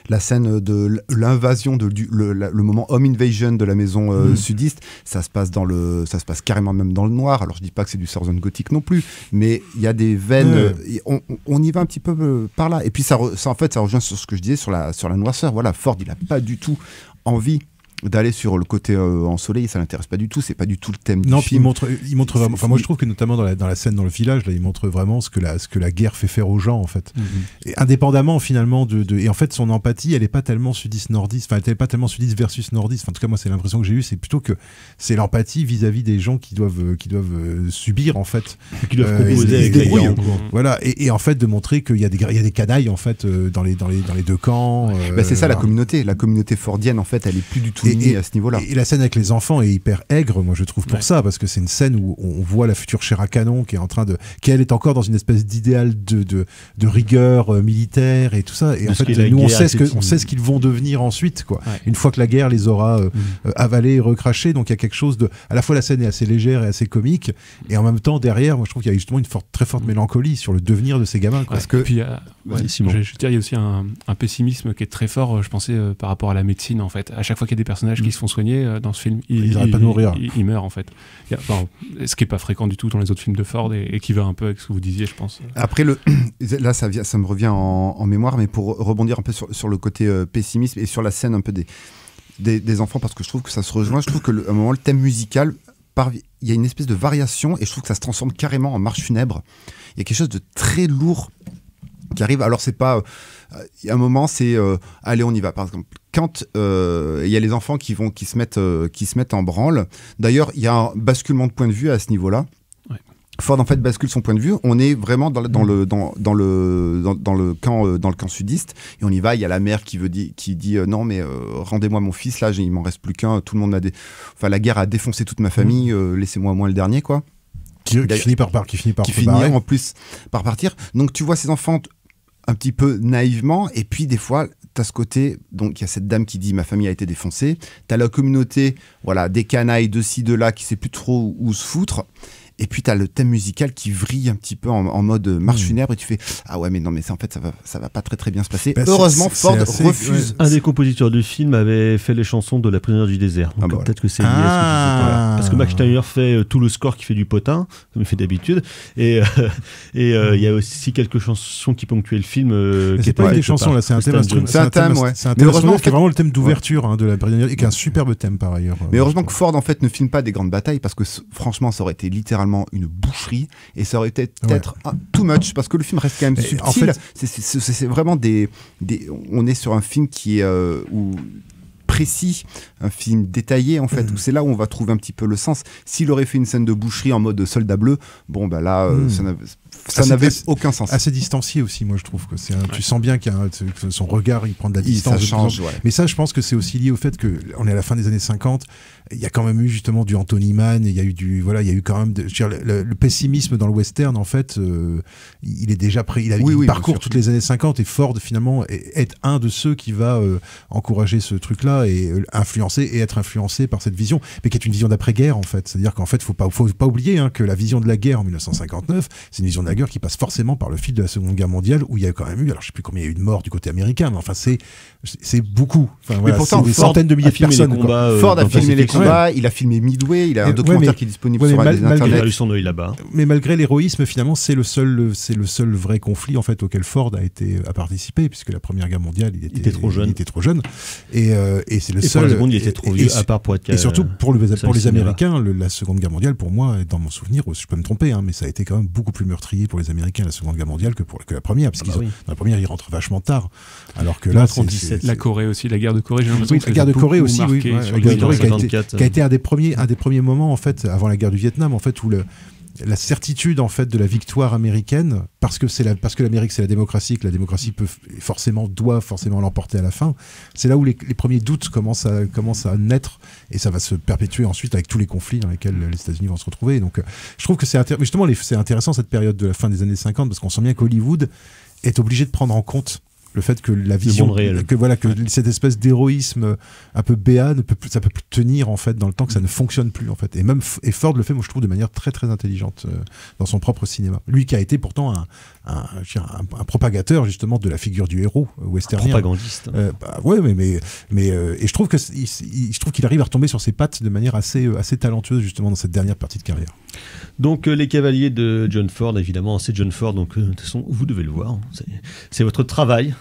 La scène de l'invasion, le moment home invasion de la maison sudiste, ça se passe carrément même dans le noir. Alors je dis pas que c'est du Southern Gothic non plus, mais il y a des veines, on y va un petit peu par là. Et puis ça rejoint sur ce que je disais sur la noirceur. Voilà, Ford, il a pas du tout envie d'aller sur le côté ensoleillé, ça l'intéresse pas du tout, c'est pas du tout le thème du film. Non, il montre vraiment, enfin moi je trouve que notamment dans la scène dans le village, là, il montre vraiment ce que la guerre fait faire aux gens en fait. Et indépendamment finalement et en fait son empathie, elle est pas tellement sudiste nordiste, enfin elle est pas tellement sudiste versus nordiste, enfin, en tout cas moi c'est l'impression que j'ai eue, c'est plutôt que c'est l'empathie vis-à-vis des gens qui doivent subir en fait, qui doivent composer avec les guerres. Voilà, et en fait de montrer qu'il y a des canailles en fait dans les deux camps. C'est ça la communauté fordienne en fait, elle est plus du tout à ce niveau-là. Et la scène avec les enfants est hyper aigre, moi je trouve, pour ça, parce que c'est une scène où on voit la future chair à canon qui elle est encore dans une espèce d'idéal de rigueur militaire et tout ça. Et en fait, nous on sait ce qu'ils vont devenir ensuite, quoi. Ouais. Une fois que la guerre les aura avalés et recrachés, donc il y a quelque chose de. À la fois la scène est assez légère et assez comique, et en même temps derrière, moi je trouve qu'il y a justement une très forte mélancolie sur le devenir de ces gamins. Quoi. Parce que puis, je dirais, il y a aussi un pessimisme qui est très fort, je pensais, par rapport à la médecine en fait. À chaque fois qu'il y a des personnages qui se font soigner dans ce film, ils n'arrêtent pas de mourir. Ils meurent en fait. Ce qui est pas fréquent du tout dans les autres films de Ford et qui va un peu avec ce que vous disiez, je pense. Après, là ça me revient en mémoire, mais pour rebondir un peu sur le côté pessimisme et sur la scène un peu des enfants, parce que je trouve que ça se rejoint. Je trouve qu'à un moment, le thème musical, il y a une espèce de variation et je trouve que ça se transforme carrément en marche funèbre. Il y a quelque chose de très lourd qui arrive. Alors c'est pas il y a un moment c'est allez on y va, par exemple quand il y a les enfants qui se mettent en branle. D'ailleurs il y a un basculement de point de vue à ce niveau-là. Ford en fait bascule son point de vue. On est vraiment dans le camp sudiste et on y va. Il y a la mère qui dit non mais rendez-moi mon fils là, il m'en reste plus qu'un. Tout le monde la guerre a défoncé toute ma famille. Laissez-moi au moins le dernier quoi. Qui finit en plus par partir. Donc tu vois ces enfants un petit peu naïvement, et puis des fois t'as ce côté, donc il y a cette dame qui dit ma famille a été défoncée, t'as la communauté, voilà, des canailles de ci de là qui sait plus trop où se foutre. Et puis t'as le thème musical qui vrille un petit peu en mode marche funèbre et tu fais ah ouais mais non mais ça, en fait ça va pas très très bien se passer. Heureusement Ford refuse. Un des compositeurs du film avait fait les chansons de La prisonnière du désert. Donc peut-être que c'est lié à ce que parce que Max Steiner fait tout le score qui fait du potin comme il fait d'habitude et il y a aussi quelques chansons qui ponctuaient le film. C'est pas des chansons là, c'est un thème. C'est un thème ouais. C'est heureusement c'est vraiment le thème d'ouverture de La prisonnière et qui est un superbe thème par ailleurs. Mais heureusement que Ford en fait ne filme pas des grandes batailles parce que franchement ça aurait été littéralement une boucherie et ça aurait été peut-être too much parce que le film reste quand même subtil. En fait, c'est vraiment on est sur un film qui est précis, un film détaillé en fait, où c'est là où on va trouver un petit peu le sens. S'il aurait fait une scène de boucherie en mode soldat bleu, bon bah là ça n'avait aucun sens. Assez distancié aussi, moi je trouve que tu sens bien que son regard il prend de la distance. Ça change, Mais ça je pense que c'est aussi lié au fait que on est à la fin des années 50. Il y a quand même eu justement du Anthony Mann, il y a eu quand même le pessimisme dans le western en fait, il est déjà prêt, il parcourt toutes les années 50 et Ford finalement est un de ceux qui va encourager ce truc-là et être influencé par cette vision, mais qui est une vision d'après-guerre en fait. C'est-à-dire qu'en fait faut pas oublier que la vision de la guerre en 1959, c'est une vision de la guerre qui passe forcément par le fil de la Seconde Guerre mondiale où il y a quand même eu, alors je sais plus combien il y a eu de morts du côté américain, mais enfin c'est beaucoup. Enfin, voilà, pourtant, des centaines de milliers de personnes. Ford a filmé les combats, il a filmé Midway, il a un documentaire qui est disponible sur Internet. Il a eu son œil là-bas. Mais malgré l'héroïsme, finalement, c'est le seul vrai conflit en fait auquel Ford a participé, puisque la Première Guerre mondiale, il était trop jeune. Et c'est le seul. Pour la Seconde, il était trop vieux, à part pour être. Et surtout pour les Américains, la Seconde Guerre mondiale, pour moi, dans mon souvenir, je peux me tromper, mais ça a été quand même beaucoup plus meurtrier pour les Américains la Seconde Guerre mondiale que la Première, parce dans la Première, ils rentrent vachement tard, alors que là, c'est la Corée aussi, la guerre de Corée, j'ai l'impression que la guerre de Corée aussi, la guerre de Corée qui a été un des premiers moments en fait avant la guerre du Vietnam en fait où la certitude en fait de la victoire américaine parce que l'Amérique c'est la démocratie, que la démocratie doit forcément l'emporter à la fin. C'est là où les premiers doutes commencent à naître et ça va se perpétuer ensuite avec tous les conflits dans lesquels les États-Unis vont se retrouver. Donc je trouve que c'est intéressant cette période de la fin des années 50 parce qu'on sent bien qu'Hollywood est obligé de prendre en compte le fait que la vision, que cette espèce d'héroïsme un peu béat ça peut plus tenir en fait dans le temps, que ça ne fonctionne plus en fait. Et Ford le fait, moi je trouve, de manière très très intelligente dans son propre cinéma. Lui qui a été pourtant un propagateur justement de la figure du héros westernien. Propagandiste. Ouais, mais et je trouve qu'il arrive à retomber sur ses pattes de manière assez talentueuse justement dans cette dernière partie de carrière. Donc les Cavaliers de John Ford, évidemment, c'est John Ford, donc de toute façon vous devez le voir, c'est votre travail.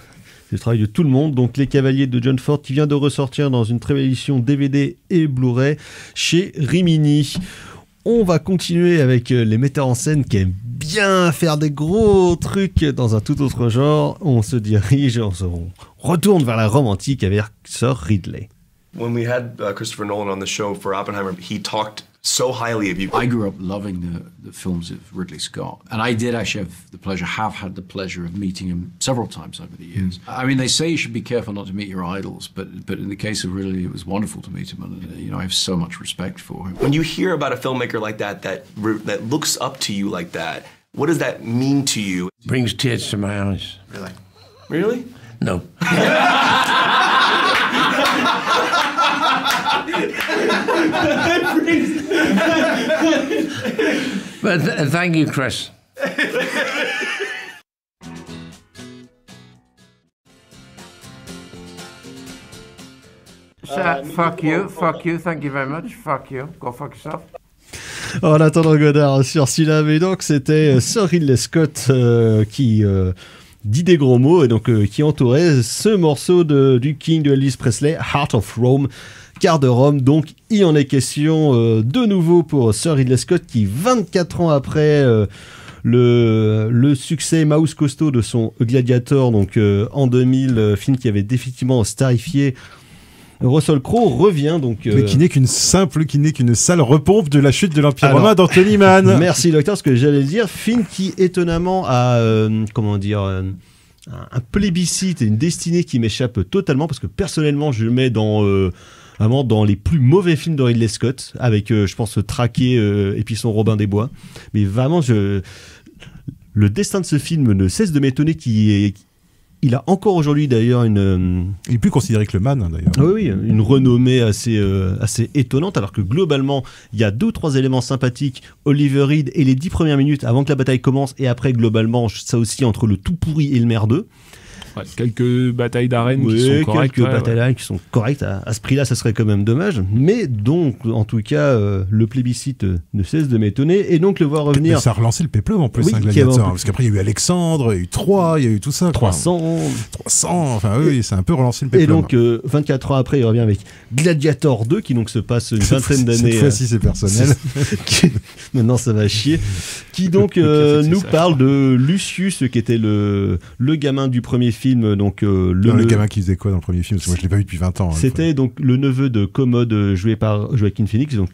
C'est le travail de tout le monde. Donc les Cavaliers de John Ford qui vient de ressortir dans une très belle édition DVD et Blu-ray chez Rimini. On va continuer avec les metteurs en scène qui aiment bien faire des gros trucs dans un tout autre genre. On se dirige, on retourne vers la Rome antique avec Sir Ridley. When we had Christopher Nolan on the show for Oppenheimer, he talked so highly of you. I grew up loving the films of Ridley Scott, and I did actually have had the pleasure of meeting him several times over the years. I mean, they say you should be careful not to meet your idols, but in the case of Ridley, it was wonderful to meet him, and I have so much respect for him. When you hear about a filmmaker like that looks up to you like that, what does that mean to you? Brings tears to my eyes. Really? Really? No. But thank you, Chris. Fuck you, thank you very much, fuck you, go fuck yourself. En attendant Godard sur Syllab, et donc c'était Sir Ridley Scott qui dit des gros mots et donc qui entourait ce morceau du King de Elvis Presley, Heart of Rome, Cœur de Rome. Donc il en est question de nouveau pour Sir Ridley Scott qui 24 ans après le succès Mouse Costaud de son Gladiator, donc en 2000, film qui avait définitivement starifié Russell Crowe, revient donc. Mais qui n'est qu'une sale repompe de la chute de l'Empire romain d'Anthony Mann. Merci docteur, ce que j'allais le dire. Film qui étonnamment a un plébiscite et une destinée qui m'échappe totalement, parce que personnellement je le mets vraiment dans les plus mauvais films de Ridley Scott, avec je pense Traqué et puis son Robin des Bois. Mais vraiment le destin de ce film ne cesse de m'étonner, il a encore aujourd'hui d'ailleurs il est plus considéré que le Man d'ailleurs. Oui, une renommée assez étonnante, alors que globalement il y a 2 ou 3 éléments sympathiques. Oliver Reed et les 10 premières minutes avant que la bataille commence, et après globalement ça aussi entre le tout pourri et le merdeux. Ouais, quelques batailles d'arène qui sont correctes. Quelques batailles d'arène qui sont correctes. À ce prix-là, ça serait quand même dommage. Mais donc, en tout cas, le plébiscite ne cesse de m'étonner. Et donc, le voir revenir... Mais ça a relancé le péplum en plus, Gladiator. Parce qu'après, il y a eu Alexandre, il y a eu Troie, il y a eu tout ça. 300, enfin oui, ça a un peu relancé le péplum. Et donc, 24 ans après, il revient avec Gladiator 2, qui donc se passe une vingtaine d'années... Cette fois-ci, c'est personnel. Maintenant, ça va chier. Qui donc nous parle de Lucius, qui était le gamin du premier film. Donc, le gamin qui faisait quoi dans le premier film? Parce que moi je l'ai pas vu depuis 20 ans. C'était donc le neveu de Commode, joué par Joaquin Phoenix, donc,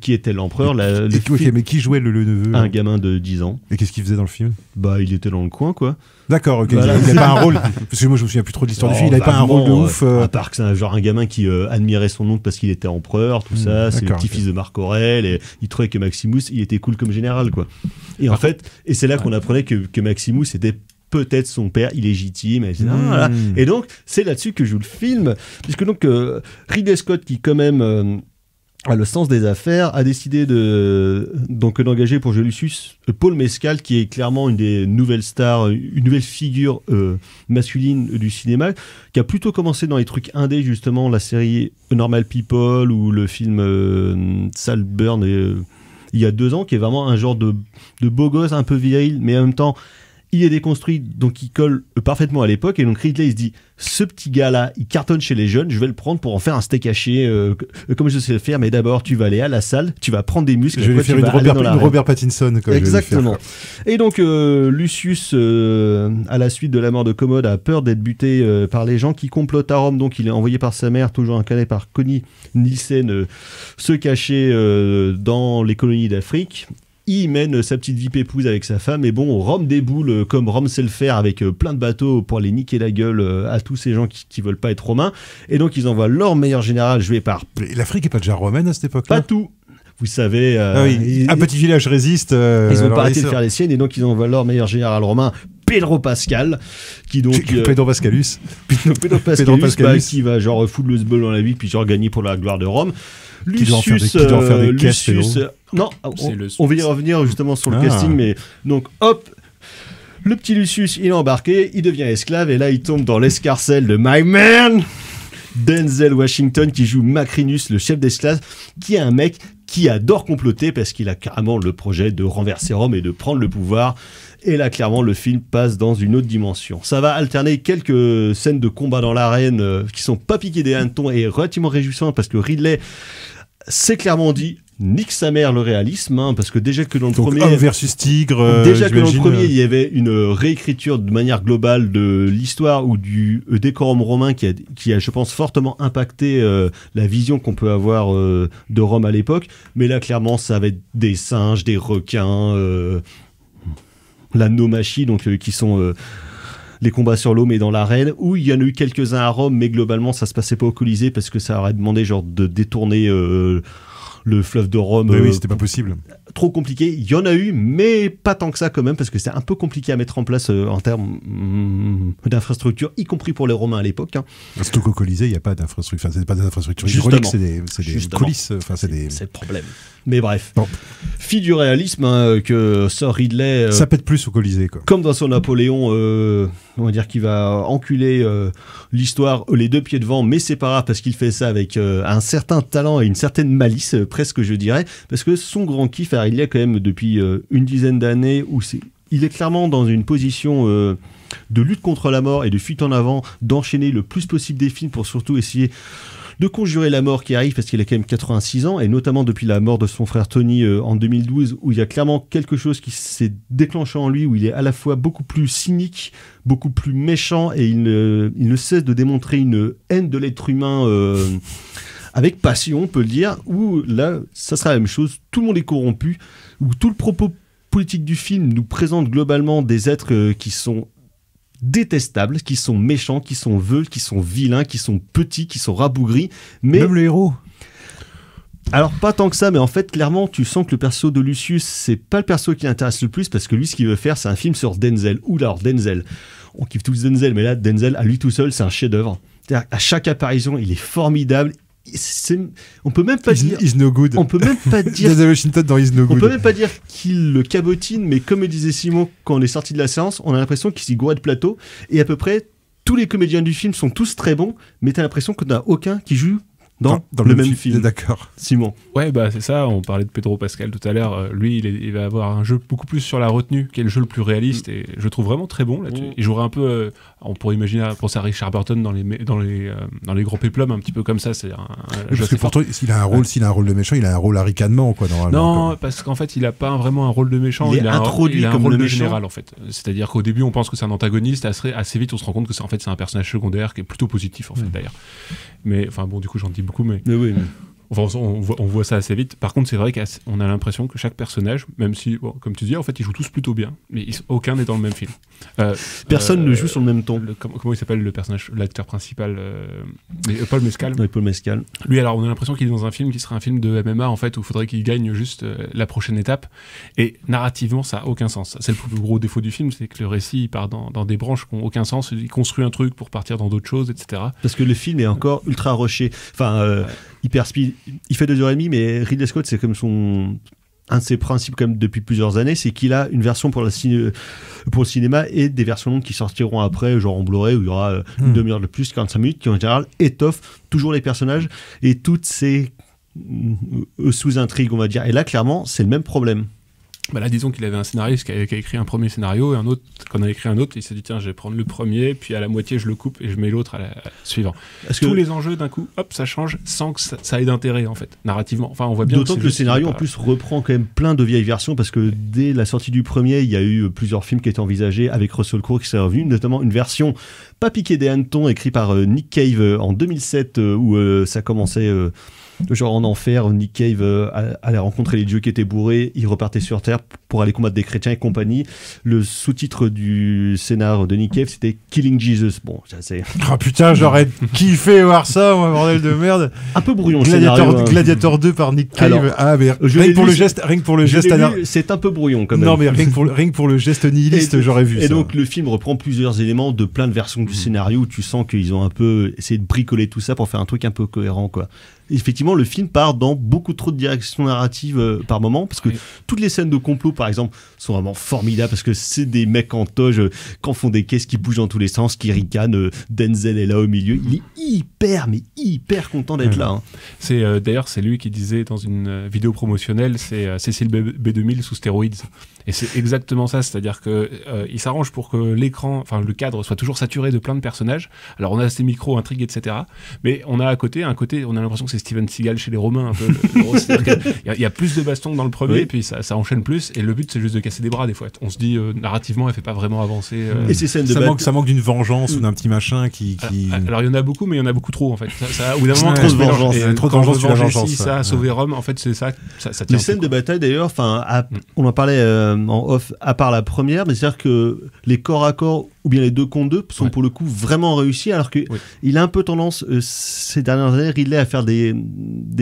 qui était l'empereur. Mais qui jouait le neveu? Un gamin de 10 ans. Et qu'est-ce qu'il faisait dans le film? Il était dans le coin, quoi. D'accord, ok. Voilà. Il n'avait pas un rôle. Parce que moi je me souviens plus trop de l'histoire du film. Il n'avait pas un rôle de ouf. À part que c'est un gamin qui admirait son oncle parce qu'il était empereur, tout ça. C'est le petit-fils de Marc Aurèle. Et il trouvait que Maximus, il était cool comme général, quoi. Et en fait, c'est là qu'on apprenait que Maximus était peut-être son père illégitime, etc. Voilà. Et donc c'est là-dessus que joue le film, puisque donc Ridley Scott, qui quand même a le sens des affaires, a décidé d'engager pour jouer Lucius Paul Mescal, qui est clairement une des nouvelles stars, une nouvelle figure masculine du cinéma, qui a plutôt commencé dans les trucs indés, justement la série Normal People ou le film Saltburn il y a 2 ans, qui est vraiment un genre de beau gosse un peu viril, mais en même temps il est déconstruit, donc il colle parfaitement à l'époque. Et donc Ridley, il se dit, ce petit gars-là, il cartonne chez les jeunes, je vais le prendre pour en faire un steak haché, comme je sais le faire. Mais d'abord, tu vas aller à la salle, tu vas prendre des muscles. Je vais faire une Robert Pattinson. Exactement. Et donc Lucius, à la suite de la mort de Commode, a peur d'être buté par les gens qui complotent à Rome. Donc il est envoyé par sa mère, toujours incarné par Connie Nielsen, se cacher dans les colonies d'Afrique. Il mène sa petite vie pépouze avec sa femme, et bon, Rome déboule comme Rome sait le faire, avec plein de bateaux pour aller niquer la gueule à tous ces gens qui veulent pas être romains. Et donc ils envoient leur meilleur général, joué par... L'Afrique est pas déjà romaine à cette époque-là? Pas tout. Vous savez... un petit village résiste. Ils ont pas arrêté de faire les siennes, et donc ils envoient leur meilleur général romain, Pedro Pascal, qui donc Pedro Pascalus, Pedro Pascalus, qui va genre foutre le sbul dans la vie puis genre gagner pour la gloire de Rome. Lucius, non, on va y revenir justement sur le casting, mais donc hop, le petit Lucius il est embarqué, il devient esclave et là il tombe dans l'escarcelle de my man Denzel Washington qui joue Macrinus, le chef d'esclave, qui est un mec qui adore comploter parce qu'il a carrément le projet de renverser Rome et de prendre le pouvoir. Et là, clairement, le film passe dans une autre dimension. Ça va alterner quelques scènes de combat dans l'arène qui sont pas piquées des hannetons et relativement réjouissantes parce que Ridley s'est clairement dit nique sa mère le réalisme, hein, parce que déjà que dans le premier homme versus tigre, déjà que dans le premier il y avait une réécriture de manière globale de l'histoire ou du décorum romain qui a je pense fortement impacté la vision qu'on peut avoir de Rome à l'époque, mais là clairement ça va être des singes, des requins, la nomachie donc qui sont les combats sur l'eau mais dans l'arène, où il y en a eu quelques-uns à Rome mais globalement ça se passait pas au Colisée parce que ça aurait demandé genre de détourner le fleuve de Rome. Oui, c'était pas possible. Trop compliqué. Il y en a eu, mais pas tant que ça quand même, parce que c'est un peu compliqué à mettre en place en termes d'infrastructure, y compris pour les Romains à l'époque. Hein. Surtout qu'au Colisée, il n'y a pas d'infrastructure. Enfin, c'est pas des infrastructures hydrauliques, c'est des coulisses. Enfin, c'est le problème. Mais bref. Bon. Fille du réalisme que sort Ridley. Ça pète plus au Colisée, quoi. Comme dans son Napoléon, on va dire qu'il va enculer l'histoire les deux pieds devant, mais c'est pas grave parce qu'il fait ça avec un certain talent et une certaine malice, presque je dirais, parce que son grand kiff, il y a quand même depuis une dizaine d'années où il est clairement dans une position de lutte contre la mort et de fuite en avant, d'enchaîner le plus possible des films pour surtout essayer de conjurer la mort qui arrive parce qu'il a quand même 86 ans et notamment depuis la mort de son frère Tony en 2012 où il y a clairement quelque chose qui s'est déclenché en lui où il est à la fois beaucoup plus cynique, beaucoup plus méchant et il ne cesse de démontrer une haine de l'être humain avec passion, on peut le dire, où là, ça sera la même chose, tout le monde est corrompu, où tout le propos politique du film nous présente globalement des êtres qui sont détestables, qui sont méchants, qui sont veuleux, qui sont vilains, qui sont petits, qui sont rabougris, mais... Même le héros. Alors pas tant que ça, mais en fait clairement tu sens que le perso de Lucius c'est pas le perso qui l'intéresse le plus parce que lui ce qu'il veut faire c'est un film sur Denzel. Ou alors Denzel, on kiffe tous Denzel, mais là Denzel à lui tout seul c'est un chef-d'œuvre. C'est-à-dire à chaque apparition il est formidable. On peut même pas dire. He's no good. On peut même pas dire. Denzel Washington dans He's no good. On peut même pas dire qu'il le cabotine, mais comme le disait Simon quand on est sorti de la séance, on a l'impression qu'il s'y gourait de plateau et à peu près tous les comédiens du film sont tous très bons, mais t'as l'impression qu'on n'a aucun qui joue dans le même film. D'accord. Simon. Ouais, bah c'est ça, on parlait de Pedro Pascal tout à l'heure. Lui, il va avoir un jeu beaucoup plus sur la retenue, qui est le jeu le plus réaliste, et je le trouve vraiment très bon là-dessus. Il jouerait un peu, on pourrait imaginer, penser à Richard Burton dans les gros péplums, un petit peu comme ça. C'est parce que pour toi, s'il a un rôle de méchant, il a un rôle Harry Cademan, quoi, normalement. Non, parce qu'en fait, il a pas vraiment un rôle de méchant. Il est introduit comme un rôle de méchant. général, en fait. C'est-à-dire qu'au début, on pense que c'est un antagoniste, assez vite, on se rend compte que c'est un personnage secondaire qui est plutôt positif, en fait, d'ailleurs. Mais enfin bon, du coup, j'en dis beaucoup, mais oui. Enfin, on voit ça assez vite. Par contre, c'est vrai qu'on a l'impression que chaque personnage, même si, bon, comme tu dis, en fait, ils jouent tous plutôt bien, mais aucun n'est dans le même film. Personne ne joue sur le même ton. Comment il s'appelle le personnage, l'acteur principal Paul Mescal. Oui, Paul Mescal. Lui, alors, on a l'impression qu'il est dans un film qui serait un film de MMA, en fait, où il faudrait qu'il gagne juste la prochaine étape. Et narrativement, ça n'a aucun sens. C'est le plus gros défaut du film, c'est que le récit il part dans des branches qui n'ont aucun sens. Il construit un truc pour partir dans d'autres choses, etc. Parce que le film est encore ultra rushé. Enfin, hyper speed. Il fait 2h30, mais Ridley Scott, c'est comme un de ses principes comme depuis plusieurs années, c'est qu'il a une version pour le cinéma et des versions longues qui sortiront après, genre en Blu-ray, où il y aura une demi-heure de plus, 45 minutes, qui en général étoffent toujours les personnages et toutes ces sous-intrigues, on va dire. Et là, clairement, c'est le même problème. Bah là, disons qu'il avait un scénariste qui a écrit un premier scénario et un autre, quand on a écrit un autre, il s'est dit tiens, je vais prendre le premier, puis à la moitié je le coupe et je mets l'autre à la suivante. Tous les enjeux d'un coup, hop, ça change sans que ça ait d'intérêt en fait, narrativement. Enfin, on voit bien. D'autant que le scénario en plus reprend quand même plein de vieilles versions parce que dès la sortie du premier, il y a eu plusieurs films qui étaient envisagés avec Russell Crowe qui s'est revenu, notamment une version pas piquée des hannetons écrite par Nick Cave en 2007 où ça commençait. Genre en enfer, Nick Cave allait rencontrer les dieux qui étaient bourrés, il repartait sur Terre pour aller combattre des chrétiens et compagnie. Le sous-titre du scénar de Nick Cave, c'était Killing Jesus. Bon, c'est... Oh putain, j'aurais kiffé voir ça, moi, bordel de merde. Un peu brouillon. Gladiator 2 par Nick Cave. Alors, mais rien que pour le geste, c'est un peu brouillon quand même. Non, mais rien que pour le geste nihiliste, j'aurais vu ça. Et donc le film reprend plusieurs éléments de plein de versions du scénario où tu sens qu'ils ont un peu essayé de bricoler tout ça pour faire un truc un peu cohérent, quoi. Effectivement, le film part dans beaucoup trop de directions narratives par moment, parce que toutes les scènes de complot, par exemple, sont vraiment formidables, parce que c'est des mecs en toge qui en font des caisses, qui bougent dans tous les sens, qui ricanent. Denzel est là au milieu. Il est hyper content d'être là. Hein. C'est d'ailleurs, c'est lui qui disait dans une vidéo promotionnelle, c'est Cécile B2000 sous stéroïdes. Et c'est exactement ça, c'est-à-dire que il s'arrange pour que l'écran, enfin le cadre soit toujours saturé de plein de personnages. Alors on a ces micros, intrigues, etc. Mais on a un côté, on a l'impression que c'est Steven Seagal chez les Romains un peu. Il y a plus de bastons que dans le premier, et puis ça enchaîne plus. Et le but c'est juste de casser des bras des fois. On se dit narrativement, elle fait pas vraiment avancer. Et ces scènes ça manque d'une vengeance ou d'un petit machin qui. Alors il y en a beaucoup, mais il y en a beaucoup trop en fait. Au bout d'un moment, trop de vengeance. Trop de vengeance, tu la vengeance. Ça a sauvé Rome. En fait, c'est ça. Les scènes de bataille d'ailleurs, enfin, on en parlait en off, à part la première, mais c'est-à-dire que les corps à corps ou bien les 2 contre 2 sont pour le coup vraiment réussis, alors que il a un peu tendance ces dernières années, Ridley, à faire des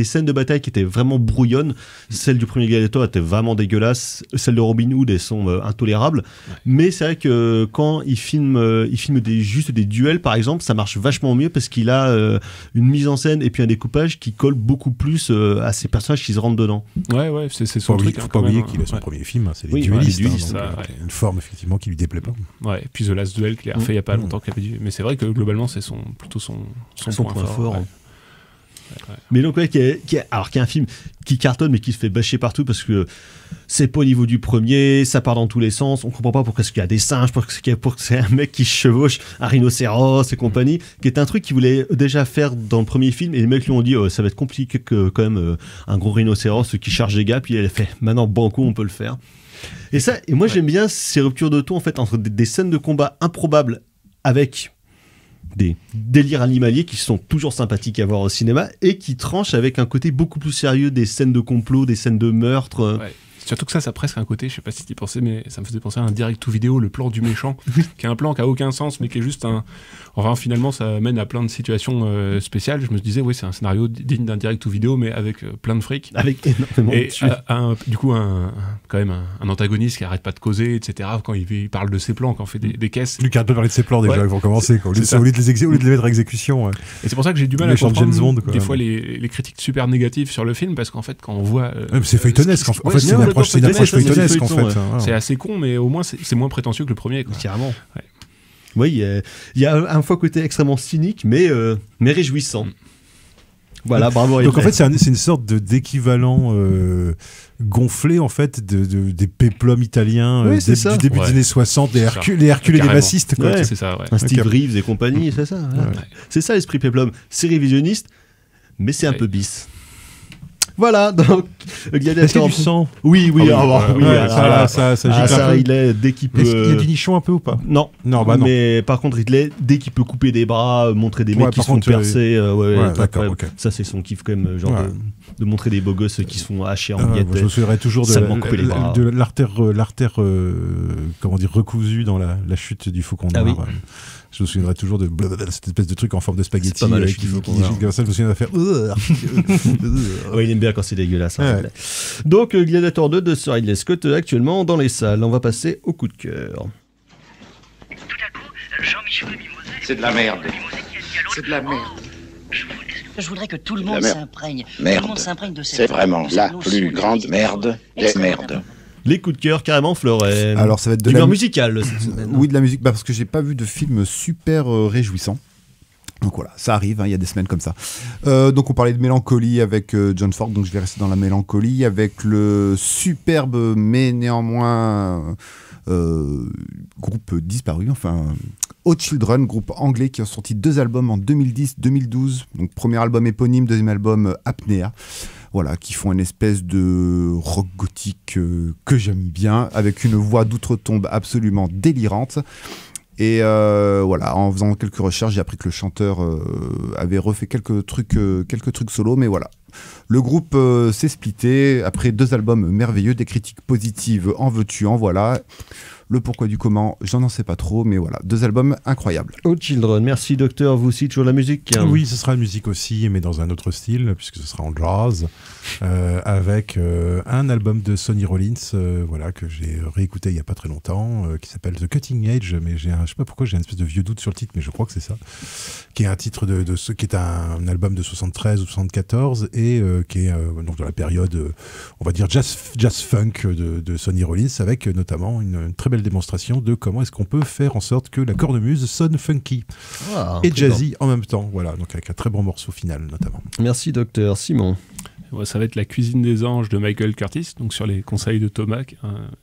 scènes de bataille qui étaient vraiment brouillonnes. Celle du premier Gladiator était vraiment dégueulasse, celle de Robin Hood, elles sont intolérables, mais c'est vrai que quand il filme juste des duels par exemple, ça marche vachement mieux parce qu'il a une mise en scène et puis un découpage qui colle beaucoup plus à ces personnages qui se rentrent dedans. Ouais, c'est son truc. Faut pas oublier qu'il a son premier film, c'est les duellistes, une forme effectivement qui lui déplaît pas. Ouais, et puis The Last Duel qu'il a refait il y a pas longtemps, mais c'est vrai que globalement c'est plutôt son point fort. Ouais. Mais donc qu'il y a un film qui cartonne mais qui se fait bâcher partout parce que c'est pas au niveau du premier, ça part dans tous les sens, on comprend pas pourquoi il y a des singes, pour que c'est un mec qui chevauche un rhinocéros et compagnie, qui est un truc qu'il voulait déjà faire dans le premier film, et les mecs lui ont dit ça va être compliqué que quand même un gros rhinocéros qui charge des gars, puis il a fait maintenant banco, on peut le faire. Et moi j'aime bien ces ruptures de ton en fait entre des scènes de combat improbables avec des délires animaliers qui sont toujours sympathiques à voir au cinéma et qui tranchent avec un côté beaucoup plus sérieux, des scènes de complot, des scènes de meurtre. Ouais. Surtout que ça a presque un côté, je sais pas si tu y pensais, mais ça me faisait penser à un direct-to-vidéo, le plan du méchant, qui est un plan qui a aucun sens, mais qui est juste Enfin, finalement, ça mène à plein de situations spéciales. Je me disais, oui, c'est un scénario digne d'un direct-to-vidéo, mais avec plein de fric. Avec énormément de thunes. Du coup, quand même, un antagoniste qui arrête pas de causer, etc. Quand il parle de ses plans, quand on fait des caisses. Lui qui arrête pas de parler de ses plans déjà, ils vont commencer. Au lieu de les mettre à exécution. Et c'est pour ça que j'ai du mal à comprendre James Bond, des fois les critiques super négatives sur le film, parce qu'en fait, quand on voit. C'est feuilletonesque. En fait, c'est une approche feuilletonesque, en fait. C'est assez con, mais au moins, c'est moins prétentieux que le premier. Carrément. Oui, il y a un fois côté extrêmement cynique, mais réjouissant. Voilà, bravo. Donc en fait, c'est une sorte d'équivalent gonflé en fait des péplums italiens du début des années 60, les Hercule et les bassistes. Ouais, c'est ça, ouais. Un Steve Reeves et compagnie, c'est ça. Voilà. Ouais. C'est ça l'esprit péplum. C'est révisionniste, mais c'est un peu bis. Voilà, donc Gladiator. Du sang. Oui, ça Ridley, dès qu'il peut. Est-ce qu'il y a du nichon un peu ou pas? Non, non. Mais par contre, Ridley, dès qu'il peut couper des bras, montrer des mecs qui se font percer, d'accord, okay. Ça c'est son kiff quand même, genre de montrer des beaux gosses qui se font hacher en miettes. Je me souviendrai toujours de l'artère recousue dans la chute du Faucon Noir. Oui. Je me souviendrai toujours de cette espèce de truc en forme de spaghetti qui comme ça. Je me souviens de faire. Oui, il aime bien quand c'est dégueulasse. Ouais. Donc, Gladiator 2 de Sir Ridley Scott actuellement dans les salles. On va passer au coup de cœur. Tout à coup, Jean-Michel Mimosé. C'est de la merde. C'est de la merde. Je voudrais que tout le monde s'imprègne. Merde. Tout le monde s'imprègne de cette. C'est vraiment la plus grande merde des merdes. Les coups de cœur carrément Florent. Alors ça va être de l'humeur musicale. Oui, de la musique, parce que j'ai pas vu de film super réjouissant. Donc voilà, ça arrive, il y a des semaines comme ça. Donc on parlait de mélancolie avec John Ford, donc je vais rester dans la mélancolie avec le superbe mais néanmoins groupe disparu, Hot Children, groupe anglais qui a sorti 2 albums en 2010-2012. Donc premier album éponyme, deuxième album Apnea. Voilà, qui font une espèce de rock gothique que j'aime bien, avec une voix d'outre-tombe absolument délirante. Et voilà, en faisant quelques recherches, j'ai appris que le chanteur avait refait quelques trucs solo, mais voilà. Le groupe s'est splitté après 2 albums merveilleux, des critiques positives, en veux-tu, en voilà. Le pourquoi du comment, j'en sais pas trop, mais voilà, 2 albums incroyables. Oh Children, merci docteur, vous aussi toujours la musique. Oui, ce sera la musique aussi, mais dans un autre style, puisque ce sera en jazz, avec un album de Sonny Rollins, voilà, que j'ai réécouté il y a pas très longtemps, qui s'appelle The Cutting Edge, mais je sais pas pourquoi j'ai une espèce de vieux doute sur le titre, mais je crois que c'est ça, qui est un titre qui est un album de 73 ou 74 et qui est donc dans la période, on va dire jazz funk de Sonny Rollins, avec notamment une très belle démonstration de comment est-ce qu'on peut faire en sorte que la cornemuse sonne funky et jazzy en même temps. Voilà, donc avec un très bon morceau final notamment. Merci docteur. Simon. Ça va être La Cuisine des Anges de Michael Curtis, donc sur les conseils de Thomas,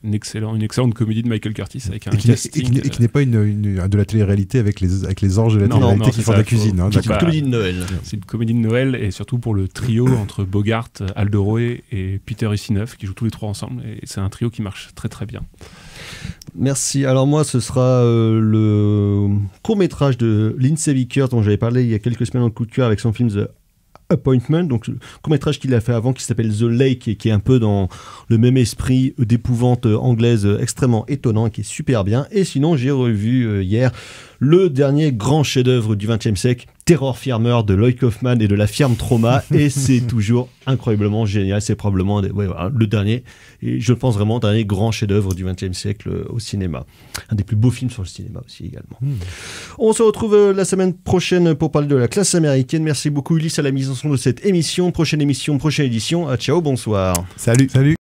une excellente comédie de Michael Curtis avec un casting. Et qui n'est pas de la télé-réalité avec les anges de la télé-réalité qui font de la cuisine. C'est une comédie de Noël. C'est une comédie de Noël et surtout pour le trio entre Bogart, Aldo Roy et Peter Ustinov qui jouent tous les 3 ensemble. Et c'est un trio qui marche très très bien. Merci. Alors moi, ce sera le court-métrage de Lindsay Vickers dont j'avais parlé il y a quelques semaines en coup de cœur avec son film The Appointment, donc le court-métrage qu'il a fait avant qui s'appelle The Lake et qui est un peu dans le même esprit d'épouvante anglaise extrêmement étonnant et qui est super bien. Et sinon, j'ai revu hier le dernier grand chef-d'œuvre du XXe siècle, Terror Firmer de Lloyd Kaufman et de la firme Trauma, et c'est toujours incroyablement génial. C'est probablement le dernier, et je pense vraiment, dernier grand chef-d'œuvre du XXe siècle au cinéma. Un des plus beaux films sur le cinéma aussi également. On se retrouve la semaine prochaine pour parler de la classe américaine. Merci beaucoup Ulysse à la mise en son de cette émission. Prochaine émission, prochaine édition. Ciao, bonsoir. Salut.